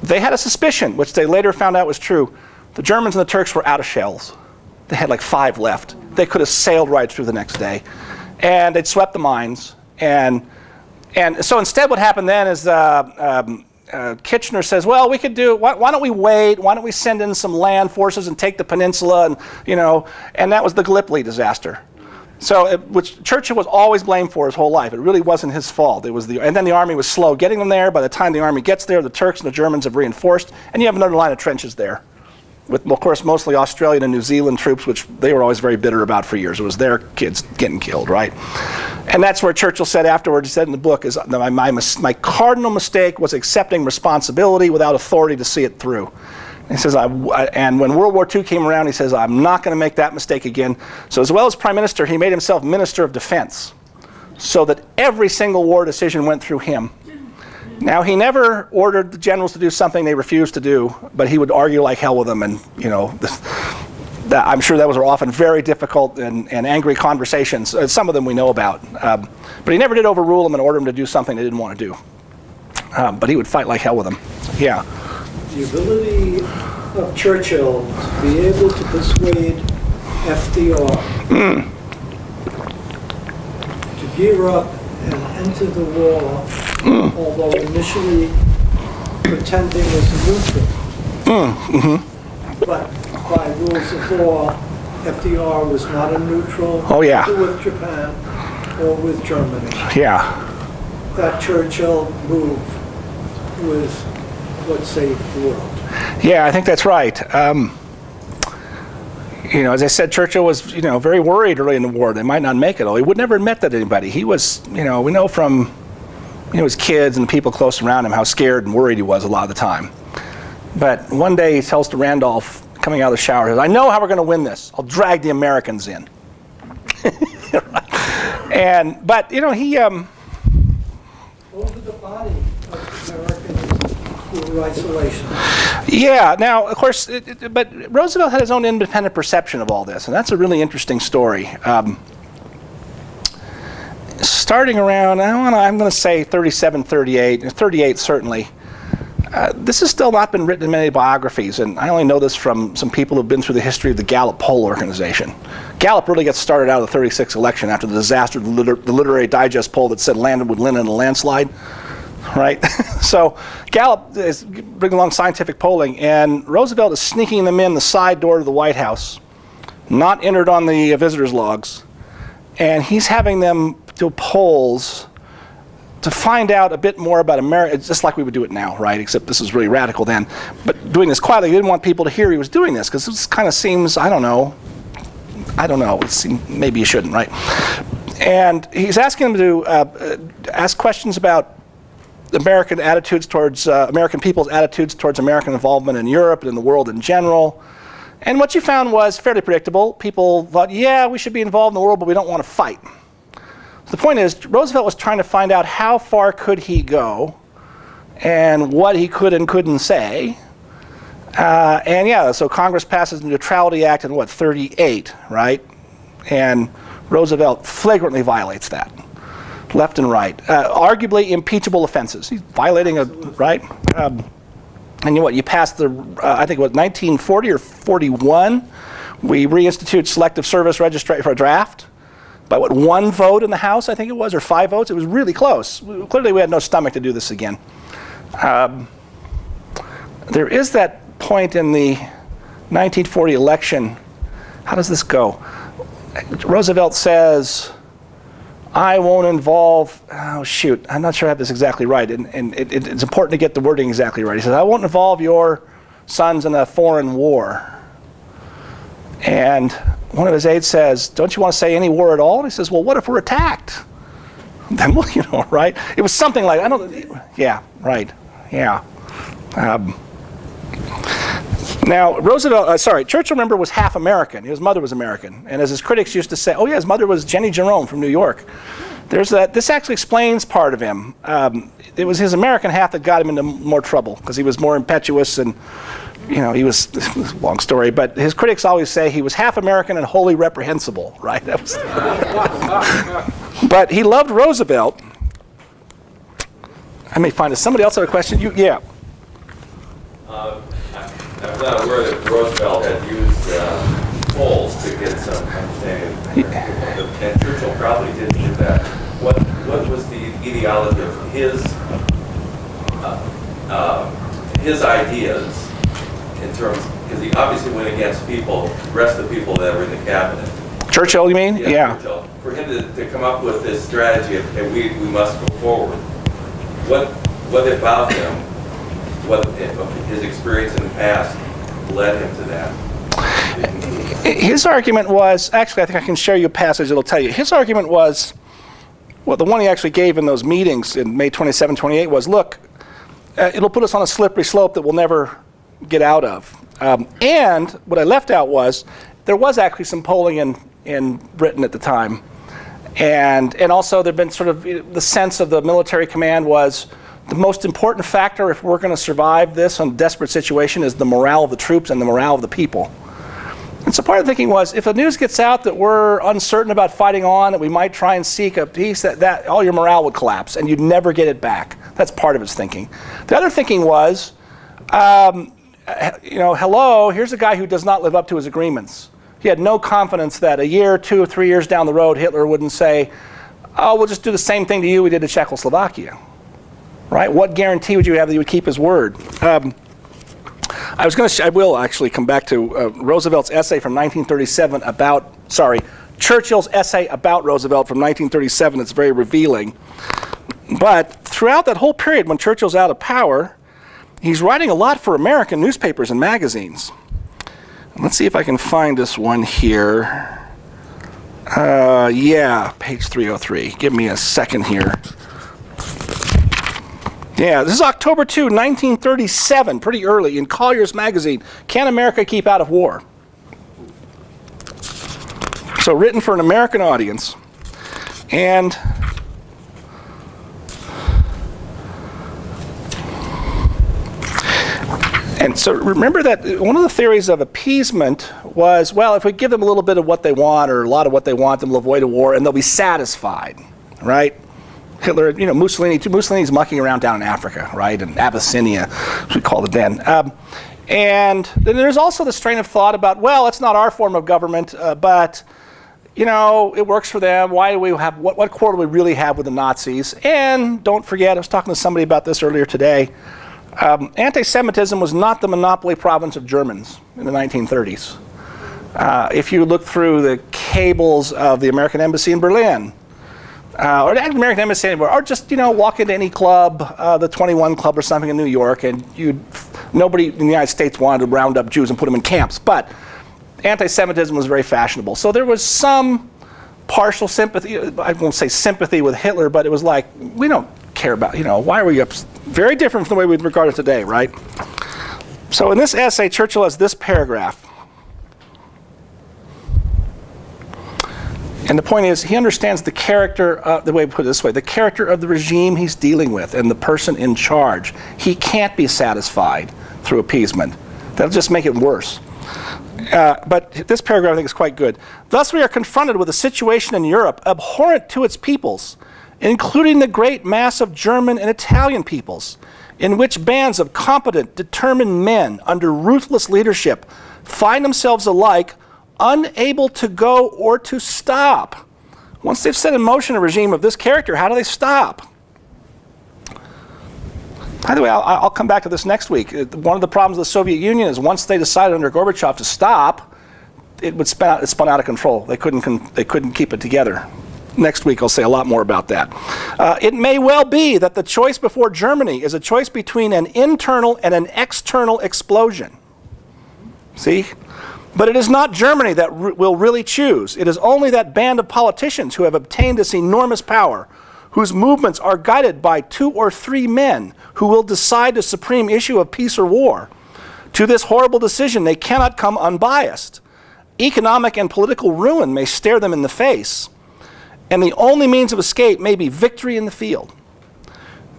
they had a suspicion, which they later found out was true. The Germans and the Turks were out of shells. They had like 5 left. They could have sailed right through the next day. And they'd swept the mines. And so instead what happened then is Kitchener says, well, we could do, why don't we wait? Why don't we send in some land forces and take the peninsula? And, you know, and that was the Gallipoli disaster. So, which Churchill was always blamed for his whole life. It really wasn't his fault. It was and then the army was slow getting them there. By the time the army gets there, the Turks and the Germans have reinforced, and you have another line of trenches there. With, of course, mostly Australian and New Zealand troops, which they were always very bitter about for years. It was their kids getting killed, right? And that's where Churchill said afterwards, he said in the book, is my cardinal mistake was accepting responsibility without authority to see it through. And he says, and when World War II came around, he says, I'm not going to make that mistake again. So as well as Prime Minister, he made himself Minister of Defense, so that every single war decision went through him. Now, he never ordered the generals to do something they refused to do, but he would argue like hell with them, and you know, I'm sure those were often very difficult and angry conversations. Some of them we know about, but he never did overrule them and order them to do something they didn't want to do. But he would fight like hell with them. Yeah. The ability of Churchill to be able to persuade FDR to gear up and enter the war, although initially pretending as neutral. But by rules of war, FDR was not a neutral, either with Japan or with Germany. Yeah. That Churchill move was what saved the world. Yeah, I think that's right. You know, as I said, Churchill was, you know, very worried early in the war they might not make it. He would never admit that to anybody. He was, you know, we know from, you know, his kids and the people close around him how scared and worried he was a lot of the time. But one day he tells to Randolph, coming out of the shower, he says, I know how we're going to win this. I'll drag the Americans in. But, you know, he... Over the body of Americans who were isolation. Yeah, now, of course, but Roosevelt had his own independent perception of all this, and that's a really interesting story. Starting around, I'm going to say 37, 38, 38 certainly, this has still not been written in many biographies, and I only know this from some people who have been through the history of the Gallup poll organization. Gallup really gets started out of the 36 election after the disaster of the Literary Digest poll that said Landon would win in a landslide. Right? So Gallup is bringing along scientific polling, and Roosevelt is sneaking them in the side door to the White House, not entered on the visitors' logs, and he's having them do polls to find out a bit more about America. It's just like we would do it now, right? Except this was really radical then. But doing this quietly, he didn't want people to hear he was doing this, because this kind of seems, I don't know, maybe you shouldn't, right? And he's asking them to ask questions about American attitudes towards, American people's attitudes towards American involvement in Europe and in the world in general. And what you found was fairly predictable. People thought, yeah, we should be involved in the world, but we don't want to fight. So the point is, Roosevelt was trying to find out how far could he go and what he could and couldn't say. And yeah, so Congress passes the Neutrality Act in, what, 38, right? And Roosevelt flagrantly violates that, left and right. Arguably impeachable offenses. He's violating a, right? And you know what, you passed the, I think it was 1940 or 41, we reinstitute selective service registration for a draft. By what, 1 vote in the House, I think it was, or 5 votes? It was really close. Clearly we had no stomach to do this again. There is that point in the 1940 election. How does this go? Roosevelt says, I won't involve, oh shoot, I'm not sure I have this exactly right, and it's important to get the wording exactly right. He says, I won't involve your sons in a foreign war. And one of his aides says, don't you want to say any war at all? And he says, well, what if we're attacked? Then, well, you know, right? It was something like, yeah, right, yeah. Now, Churchill, remember, was half American. His mother was American. And as his critics used to say, oh yeah, his mother was Jenny Jerome from New York. This actually explains part of him. It was his American half that got him into more trouble, because he was more impetuous and, you know, he was, long story, but his critics always say he was half American and wholly reprehensible, right? That was but he loved Roosevelt. I may find it. Somebody else have a question? Yeah. I'm not aware that Roosevelt had used polls to get some understanding, and Churchill probably didn't do that. What was the ideology of his ideas in terms, because he obviously went against the rest of the people that were in the cabinet. Churchill, you mean? Yeah. Churchill. For him to come up with this strategy of, hey, we must go forward. What about him, his experience in the past led him to that? His argument was, actually I think I can share you a passage that'll tell you. His argument was, well, the one he actually gave in those meetings in May 27, 28 was, look, it'll put us on a slippery slope that we'll never get out of. And what I left out was, there was actually some polling in Britain at the time. And also there'd been sort of, the sense of the military command was, the most important factor if we're going to survive this on a desperate situation is the morale of the troops and the morale of the people. And so part of the thinking was, if the news gets out that we're uncertain about fighting on, that we might try and seek a peace, that all your morale would collapse and you'd never get it back. That's part of his thinking. The other thinking was, hello, here's a guy who does not live up to his agreements. He had no confidence that a year, 2 or 3 years down the road, Hitler wouldn't say, oh, we'll just do the same thing to you we did to Czechoslovakia. Right? What guarantee would you have that he would keep his word? I will actually come back to Roosevelt's essay from 1937 Churchill's essay about Roosevelt from 1937. It's very revealing. But throughout that whole period when Churchill's out of power, he's writing a lot for American newspapers and magazines. Let's see if I can find this one here. Yeah, page 303. Give me a second here. Yeah, this is October 2, 1937, pretty early, in Collier's magazine, Can America Keep Out of War? So written for an American audience. And so remember that one of the theories of appeasement was, well, if we give them a little bit of what they want or a lot of what they want, then we'll avoid a war and they'll be satisfied, right? Hitler, Mussolini's mucking around down in Africa, right, in Abyssinia, as we called it then. And then there's also the strain of thought about, well, it's not our form of government, but, it works for them. Why do we have, what quarrel do we really have with the Nazis? And don't forget, I was talking to somebody about this earlier today, anti-Semitism was not the monopoly province of Germans in the 1930s. If you look through the cables of the American embassy in Berlin, or an American embassy anywhere, or just walk into any club, the 21 Club or something in New York, and nobody in the United States wanted to round up Jews and put them in camps, but anti-Semitism was very fashionable. So there was some partial sympathy, I won't say sympathy with Hitler, but it was like, we don't care about, why are we up? Very different from the way we regard it today, right? So in this essay, Churchill has this paragraph. And the point is, he understands the character, the way we put it this way, the character of the regime he's dealing with and the person in charge. He can't be satisfied through appeasement. That'll just make it worse. But this paragraph I think is quite good. Thus we are confronted with a situation in Europe abhorrent to its peoples, including the great mass of German and Italian peoples, in which bands of competent, determined men under ruthless leadership find themselves alike unable to go or to stop. Once they've set in motion a regime of this character, how do they stop? By the way, I'll come back to this next week. One of the problems of the Soviet Union is once they decided under Gorbachev to stop, it spun out of control. They couldn't keep it together. Next week I'll say a lot more about that. It may well be that the choice before Germany is a choice between an internal and an external explosion. See? But it is not Germany that will really choose. It is only that band of politicians who have obtained this enormous power, whose movements are guided by 2 or 3 men who will decide the supreme issue of peace or war. To this horrible decision they cannot come unbiased. Economic and political ruin may stare them in the face, and the only means of escape may be victory in the field.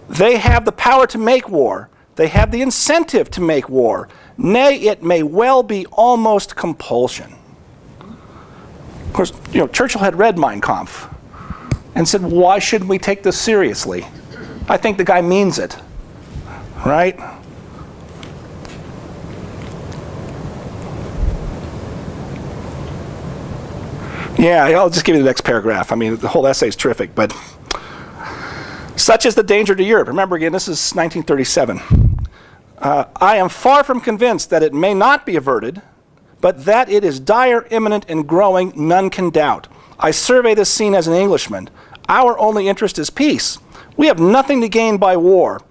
They have the power to make war. They have the incentive to make war. Nay, it may well be almost compulsion. Of course, Churchill had read Mein Kampf and said, why shouldn't we take this seriously? I think the guy means it, right? Yeah, I'll just give you the next paragraph. I mean, the whole essay is terrific, but such is the danger to Europe. Remember again, this is 1937. I am far from convinced that it may not be averted, but that it is dire, imminent, and growing, none can doubt. I survey this scene as an Englishman. Our only interest is peace. We have nothing to gain by war.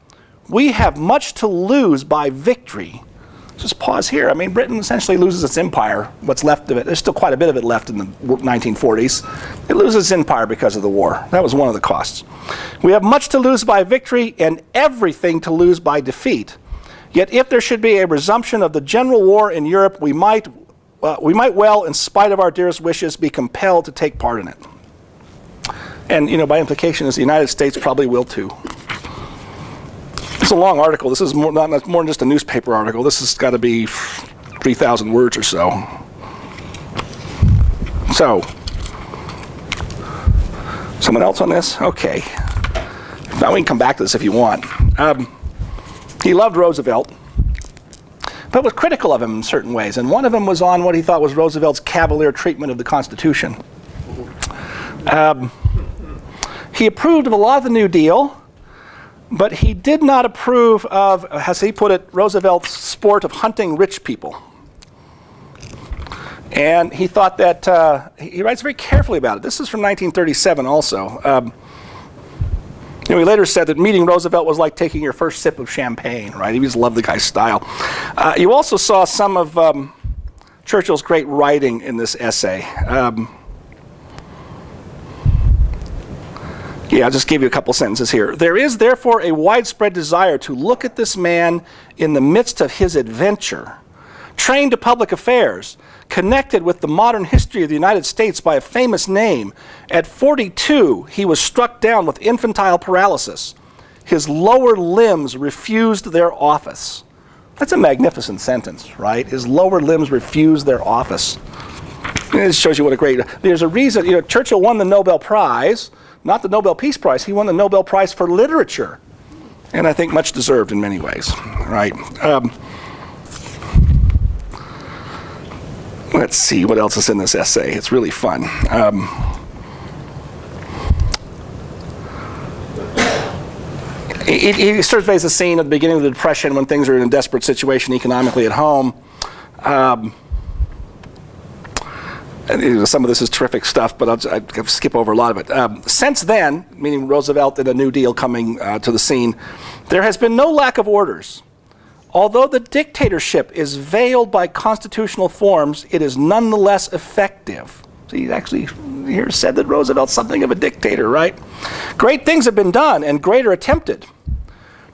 We have much to lose by victory. Just pause here. I mean, Britain essentially loses its empire, what's left of it. There's still quite a bit of it left in the 1940s. It loses its empire because of the war. That was one of the costs. We have much to lose by victory and everything to lose by defeat. Yet if there should be a resumption of the general war in Europe, we might well, in spite of our dearest wishes, be compelled to take part in it. And, by implication, is the United States probably will too. It's a long article. This is more than just a newspaper article. This has got to be 3,000 words or so. So, someone else on this? Okay. Now we can come back to this if you want. He loved Roosevelt, but was critical of him in certain ways. And one of them was on what he thought was Roosevelt's cavalier treatment of the Constitution. He approved of a lot of the New Deal, but he did not approve of, as he put it, Roosevelt's sport of hunting rich people. And he thought that, he writes very carefully about it. This is from 1937 also. He later said that meeting Roosevelt was like taking your first sip of champagne, right? He just loved the guy's style. You also saw some of Churchill's great writing in this essay. Yeah, I'll just give you a couple sentences here. There is therefore a widespread desire to look at this man in the midst of his adventure, trained to public affairs, connected with the modern history of the United States by a famous name. At 42, he was struck down with infantile paralysis. His lower limbs refused their office. That's a magnificent sentence, right? His lower limbs refused their office. And it shows you what a great... There's a reason, Churchill won the Nobel Prize, not the Nobel Peace Prize. He won the Nobel Prize for literature. And I think much deserved in many ways, right? Let's see what else is in this essay. It's really fun. He surveys the scene at the beginning of the Depression when things are in a desperate situation economically at home. Some of this is terrific stuff, but I'll skip over a lot of it. Since then, meaning Roosevelt and the New Deal coming to the scene, there has been no lack of orders. Although the dictatorship is veiled by constitutional forms, it is nonetheless effective. So he actually here said that Roosevelt's something of a dictator, right? Great things have been done and greater attempted.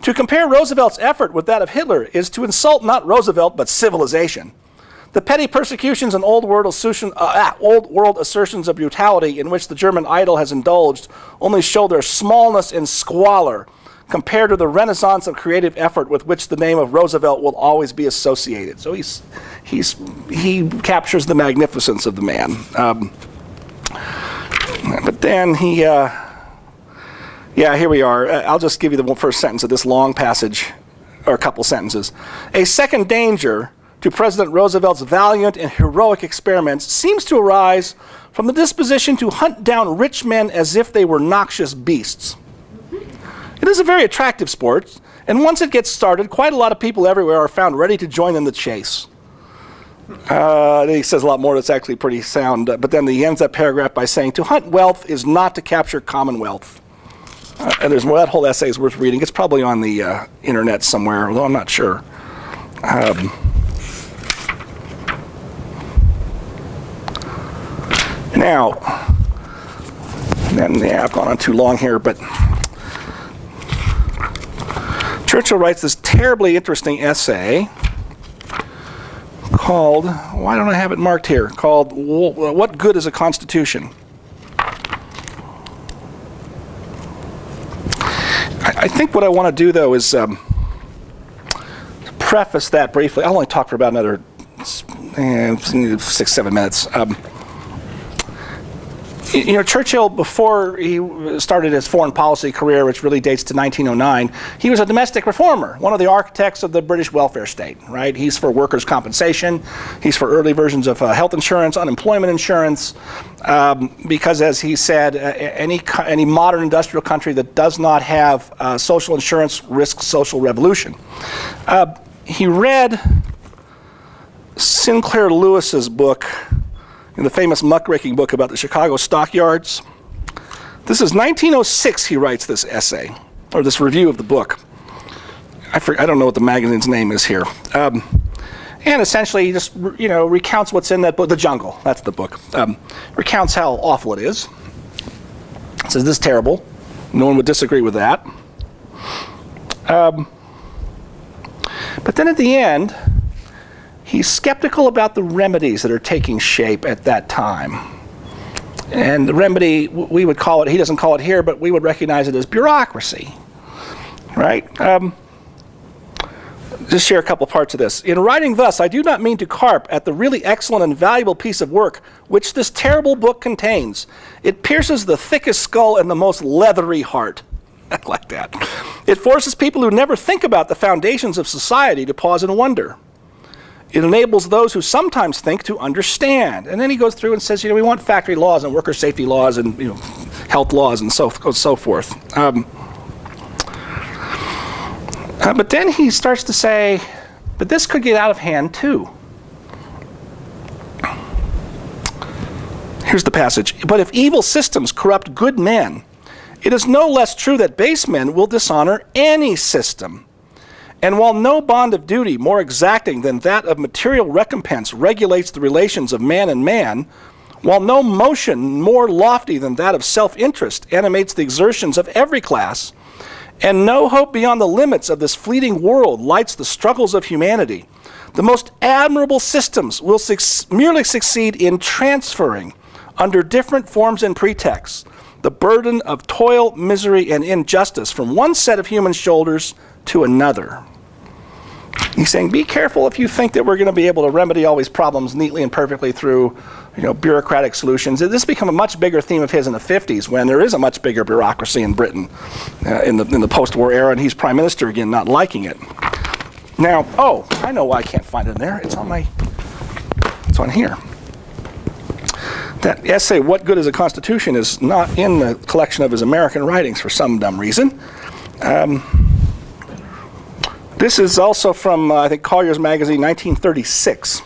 To compare Roosevelt's effort with that of Hitler is to insult not Roosevelt but civilization. The petty persecutions and old world assertions of brutality in which the German idol has indulged only show their smallness and squalor compared to the renaissance of creative effort with which the name of Roosevelt will always be associated. So he captures the magnificence of the man. But then here we are. I'll just give you the first sentence of this long passage, or a couple sentences. A second danger to President Roosevelt's valiant and heroic experiments seems to arise from the disposition to hunt down rich men as if they were noxious beasts. It is a very attractive sport, and once it gets started, quite a lot of people everywhere are found ready to join in the chase. He says a lot more that's actually pretty sound, but then he ends that paragraph by saying, to hunt wealth is not to capture commonwealth. And that whole essay is worth reading. It's probably on the internet somewhere, although I'm not sure. Now, I've gone on too long here, but Churchill writes this terribly interesting essay called, why don't I have it marked here, called What Good is a Constitution? I think what I want to do, though, is preface that briefly. I'll only talk for about another 6-7 minutes. Churchill, before he started his foreign policy career, which really dates to 1909, he was a domestic reformer, one of the architects of the British welfare state, right? He's for workers' compensation. He's for early versions of health insurance, unemployment insurance, because, as he said, any modern industrial country that does not have social insurance risks social revolution. He read Sinclair Lewis's book, in the famous muckraking book about the Chicago stockyards. This is 1906 he writes this essay, or this review of the book. I don't know what the magazine's name is here. And essentially he just recounts what's in that book, The Jungle, that's the book. Recounts how awful it is. Says this is terrible. No one would disagree with that. But then at the end, he's skeptical about the remedies that are taking shape at that time. And the remedy, we would call it, he doesn't call it here, but we would recognize it as bureaucracy, right? Just share a couple parts of this. In writing thus, I do not mean to carp at the really excellent and valuable piece of work which this terrible book contains. It pierces the thickest skull and the most leathery heart. I like that. It forces people who never think about the foundations of society to pause and wonder. It enables those who sometimes think to understand. And then he goes through and says, we want factory laws and worker safety laws and health laws and so forth. But then he starts to say, but this could get out of hand too. Here's the passage. But if evil systems corrupt good men, it is no less true that base men will dishonor any system. And while no bond of duty more exacting than that of material recompense regulates the relations of man and man, while no motion more lofty than that of self-interest animates the exertions of every class, and no hope beyond the limits of this fleeting world lights the struggles of humanity, the most admirable systems will merely succeed in transferring, under different forms and pretexts, the burden of toil, misery, and injustice from one set of human shoulders to another. He's saying, be careful if you think that we're going to be able to remedy all these problems neatly and perfectly through, bureaucratic solutions. This has become a much bigger theme of his in the 50s, when there is a much bigger bureaucracy in Britain in the post-war era, and he's prime minister again, not liking it. Now, I know why I can't find it in there. It's on here. That essay, What Good is a Constitution, is not in the collection of his American writings for some dumb reason. This is also from, I think, Collier's Magazine, 1936.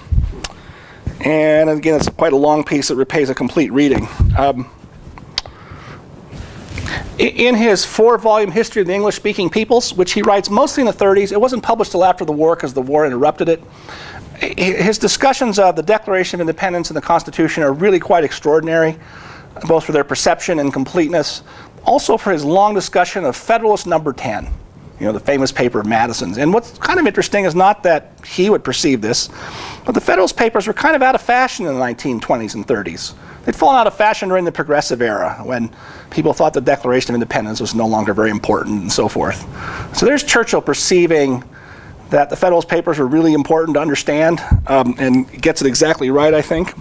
And again, it's quite a long piece that repays a complete reading. In his 4-volume History of the English-Speaking Peoples, which he writes mostly in the 30s, it wasn't published till after the war because the war interrupted it. His discussions of the Declaration of Independence and the Constitution are really quite extraordinary, both for their perception and completeness, also for his long discussion of Federalist Number 10, the famous paper of Madison's. And what's kind of interesting is not that he would perceive this, but the Federalist Papers were kind of out of fashion in the 1920s and 30s. They'd fallen out of fashion during the Progressive Era, when people thought the Declaration of Independence was no longer very important and so forth. So there's Churchill perceiving that the Federalist Papers were really important to understand, and gets it exactly right, I think.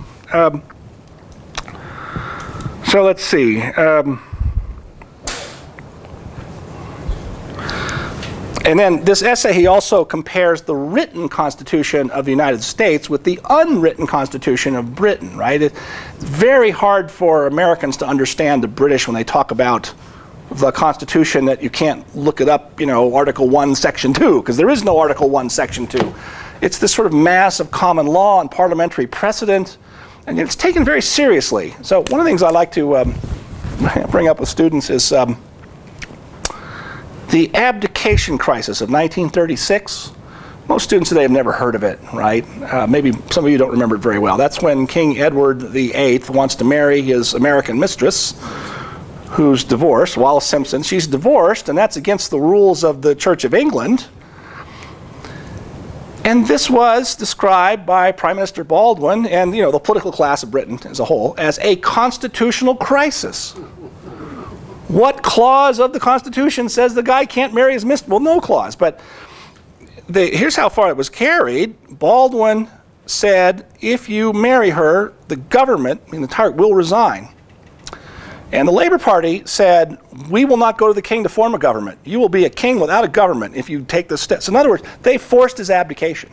So let's see. And then this essay, he also compares the written Constitution of the United States with the unwritten Constitution of Britain, right? It's very hard for Americans to understand the British when they talk about the Constitution, that you can't look it up, Article 1, Section 2, because there is no Article 1, Section 2. It's this sort of mass of common law and parliamentary precedent, and it's taken very seriously. So one of the things I like to bring up with students is the abdication crisis of 1936. Most students today have never heard of it, right? Maybe some of you don't remember it very well. That's when King Edward VIII wants to marry his American mistress, who's divorced, Wallis Simpson. She's divorced, and that's against the rules of the Church of England. And this was described by Prime Minister Baldwin and the political class of Britain as a whole as a constitutional crisis. What clause of the Constitution says the guy can't marry his mistress? Well, no clause, but here's how far it was carried. Baldwin said, if you marry her, the government, the entire, will resign. And the Labour Party said, we will not go to the king to form a government. You will be a king without a government if you take this step. So in other words, they forced his abdication.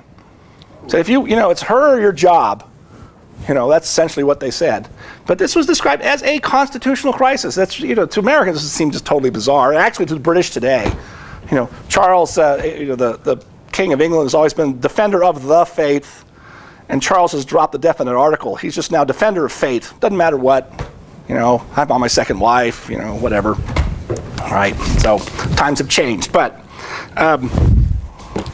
So if it's her or your job, that's essentially what they said. But this was described as a constitutional crisis. That's, to Americans, this seems just totally bizarre. And actually to the British today, Charles, the King of England has always been defender of the faith, and Charles has dropped the definite article. He's just now defender of faith. Doesn't matter what. I'm on my second wife, whatever. All right, so times have changed. But,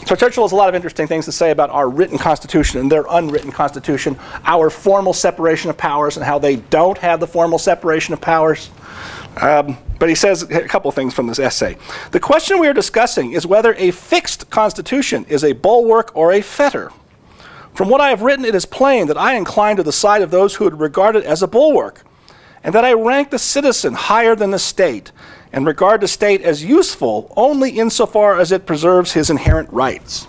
so Churchill has a lot of interesting things to say about our written Constitution and their unwritten Constitution, our formal separation of powers and how they don't have the formal separation of powers. But he says a couple of things from this essay. The question we are discussing is whether a fixed Constitution is a bulwark or a fetter. From what I have written, it is plain that I incline to the side of those who would regard it as a bulwark, and that I rank the citizen higher than the state, and regard the state as useful only insofar as it preserves his inherent rights.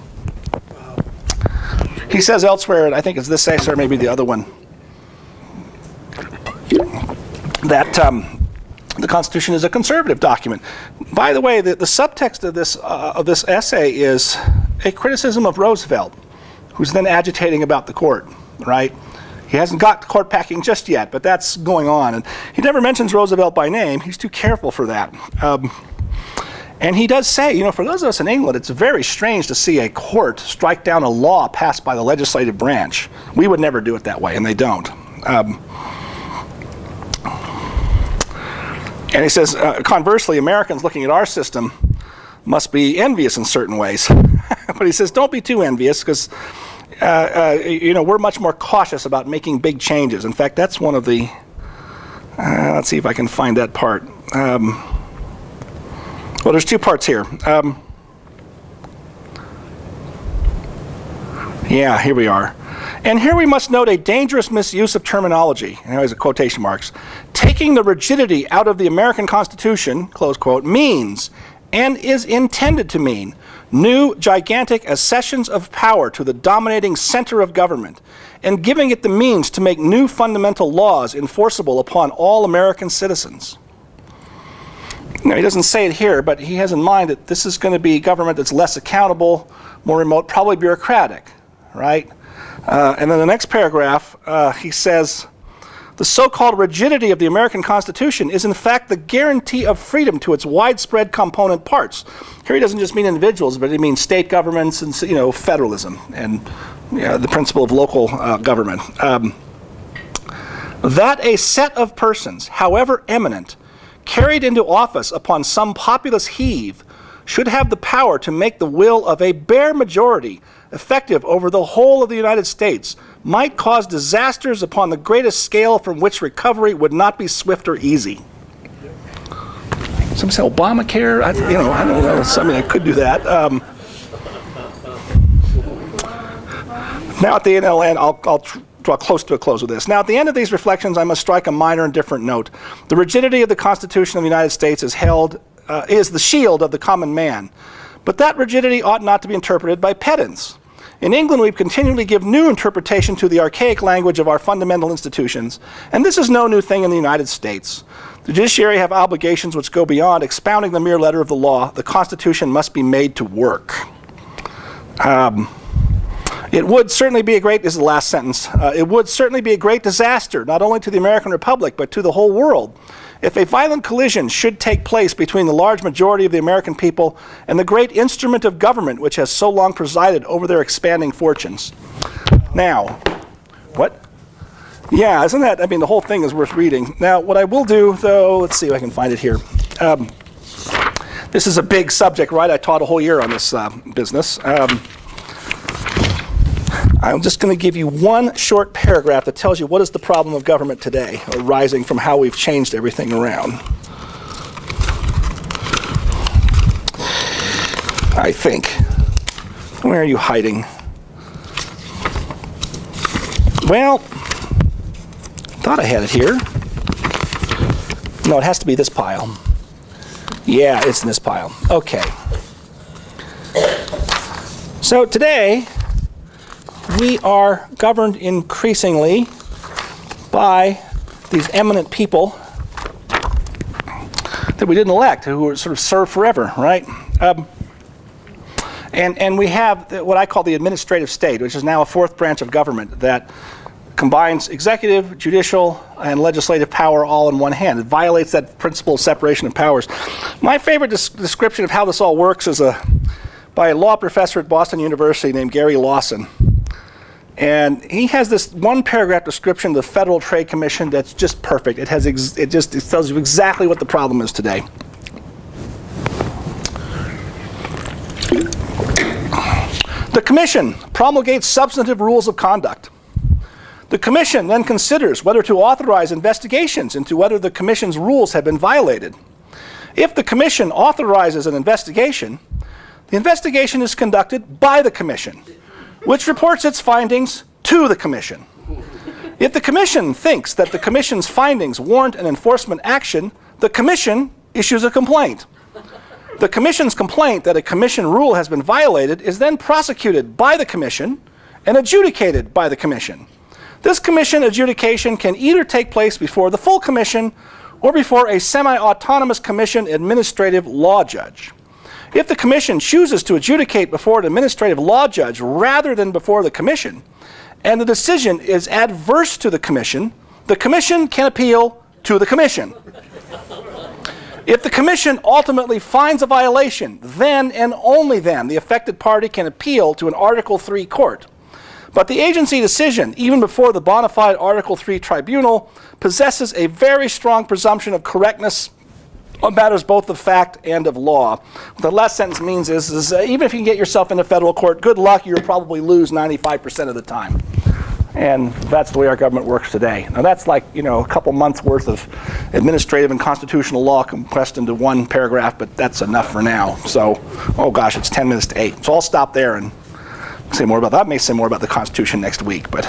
He says elsewhere, and I think it's this essay or maybe the other one, that the Constitution is a conservative document. By the way, the subtext of this essay is a criticism of Roosevelt, who's then agitating about the court, right? He hasn't got the court packing just yet, but that's going on. And he never mentions Roosevelt by name. He's too careful for that. And he does say, for those of us in England, it's very strange to see a court strike down a law passed by the legislative branch. We would never do it that way, and they don't. And he says, conversely, Americans looking at our system must be envious in certain ways. But he says, don't be too envious, because we're much more cautious about making big changes. In fact, that's one of the, let's see if I can find that part. Well, there's two parts here. Yeah, here we are. And here we must note a dangerous misuse of terminology, and here's quotation marks. Taking the rigidity out of the American Constitution, close quote, means, and is intended to mean, new gigantic accessions of power to the dominating center of government, and giving it the means to make new fundamental laws enforceable upon all American citizens. Now, he doesn't say it here, but he has in mind that this is going to be government that's less accountable, more remote, probably bureaucratic, right? And then the next paragraph, he says, the so-called rigidity of the American Constitution is in fact the guarantee of freedom to its widespread component parts. Here he doesn't just mean individuals, but he means state governments and federalism and the principle of local government. That a set of persons, however eminent, carried into office upon some populous heave, should have the power to make the will of a bare majority effective over the whole of the United States, might cause disasters upon the greatest scale from which recovery would not be swift or easy. Some say Obamacare. I don't know. I mean, I could do that. Now at the end, I'll draw close to a close with this. Now at the end of these reflections, I must strike a minor and different note. The rigidity of the Constitution of the United States is the shield of the common man. But that rigidity ought not to be interpreted by pedants. In England, we continually give new interpretation to the archaic language of our fundamental institutions, and this is no new thing in the United States. The judiciary have obligations which go beyond expounding the mere letter of the law. The Constitution must be made to work. It would certainly be this is the last sentence, it would certainly be a great disaster, not only to the American Republic, but to the whole world, if a violent collision should take place between the large majority of the American people and the great instrument of government which has so long presided over their expanding fortunes. Now, what? Yeah, isn't that, I mean, the whole thing is worth reading. Now, what I will do, though, let's see if I can find it here. This is a big subject, right? I taught a whole year on this business. I'm just going to give you one short paragraph that tells you what is the problem of government today, arising from how we've changed everything around. I think. Where are you hiding? Well, thought I had it here. No, it has to be this pile. Yeah, it's in this pile. Okay. So today, we are governed increasingly by these eminent people that we didn't elect, who were sort of serve forever, right? And we have what I call the administrative state, which is now a fourth branch of government that combines executive, judicial, and legislative power all in one hand. It violates that principle of separation of powers. My favorite description of how this all works is by a law professor at Boston University named Gary Lawson. And he has this one paragraph description of the Federal Trade Commission that's just perfect. It tells you exactly what the problem is today. The Commission promulgates substantive rules of conduct. The Commission then considers whether to authorize investigations into whether the Commission's rules have been violated. If the Commission authorizes an investigation, the investigation is conducted by the Commission, which reports its findings to the Commission. If the Commission thinks that the Commission's findings warrant an enforcement action, the Commission issues a complaint. The Commission's complaint that a Commission rule has been violated is then prosecuted by the Commission and adjudicated by the Commission. This Commission adjudication can either take place before the full Commission or before a semi-autonomous Commission administrative law judge. If the Commission chooses to adjudicate before an administrative law judge rather than before the Commission, and the decision is adverse to the Commission can appeal to the Commission. If the Commission ultimately finds a violation, then and only then the affected party can appeal to an Article III court. But the agency decision, even before the bona fide Article III tribunal, possesses a very strong presumption of correctness on matters both of fact and of law. What the last sentence means is even if you can get yourself into federal court, good luck, you'll probably lose 95% of the time. And that's the way our government works today. Now that's like, a couple months worth of administrative and constitutional law compressed into one paragraph, but that's enough for now. So, oh gosh, it's 10 minutes to 8. So I'll stop there and say more about that. I may say more about the Constitution next week, but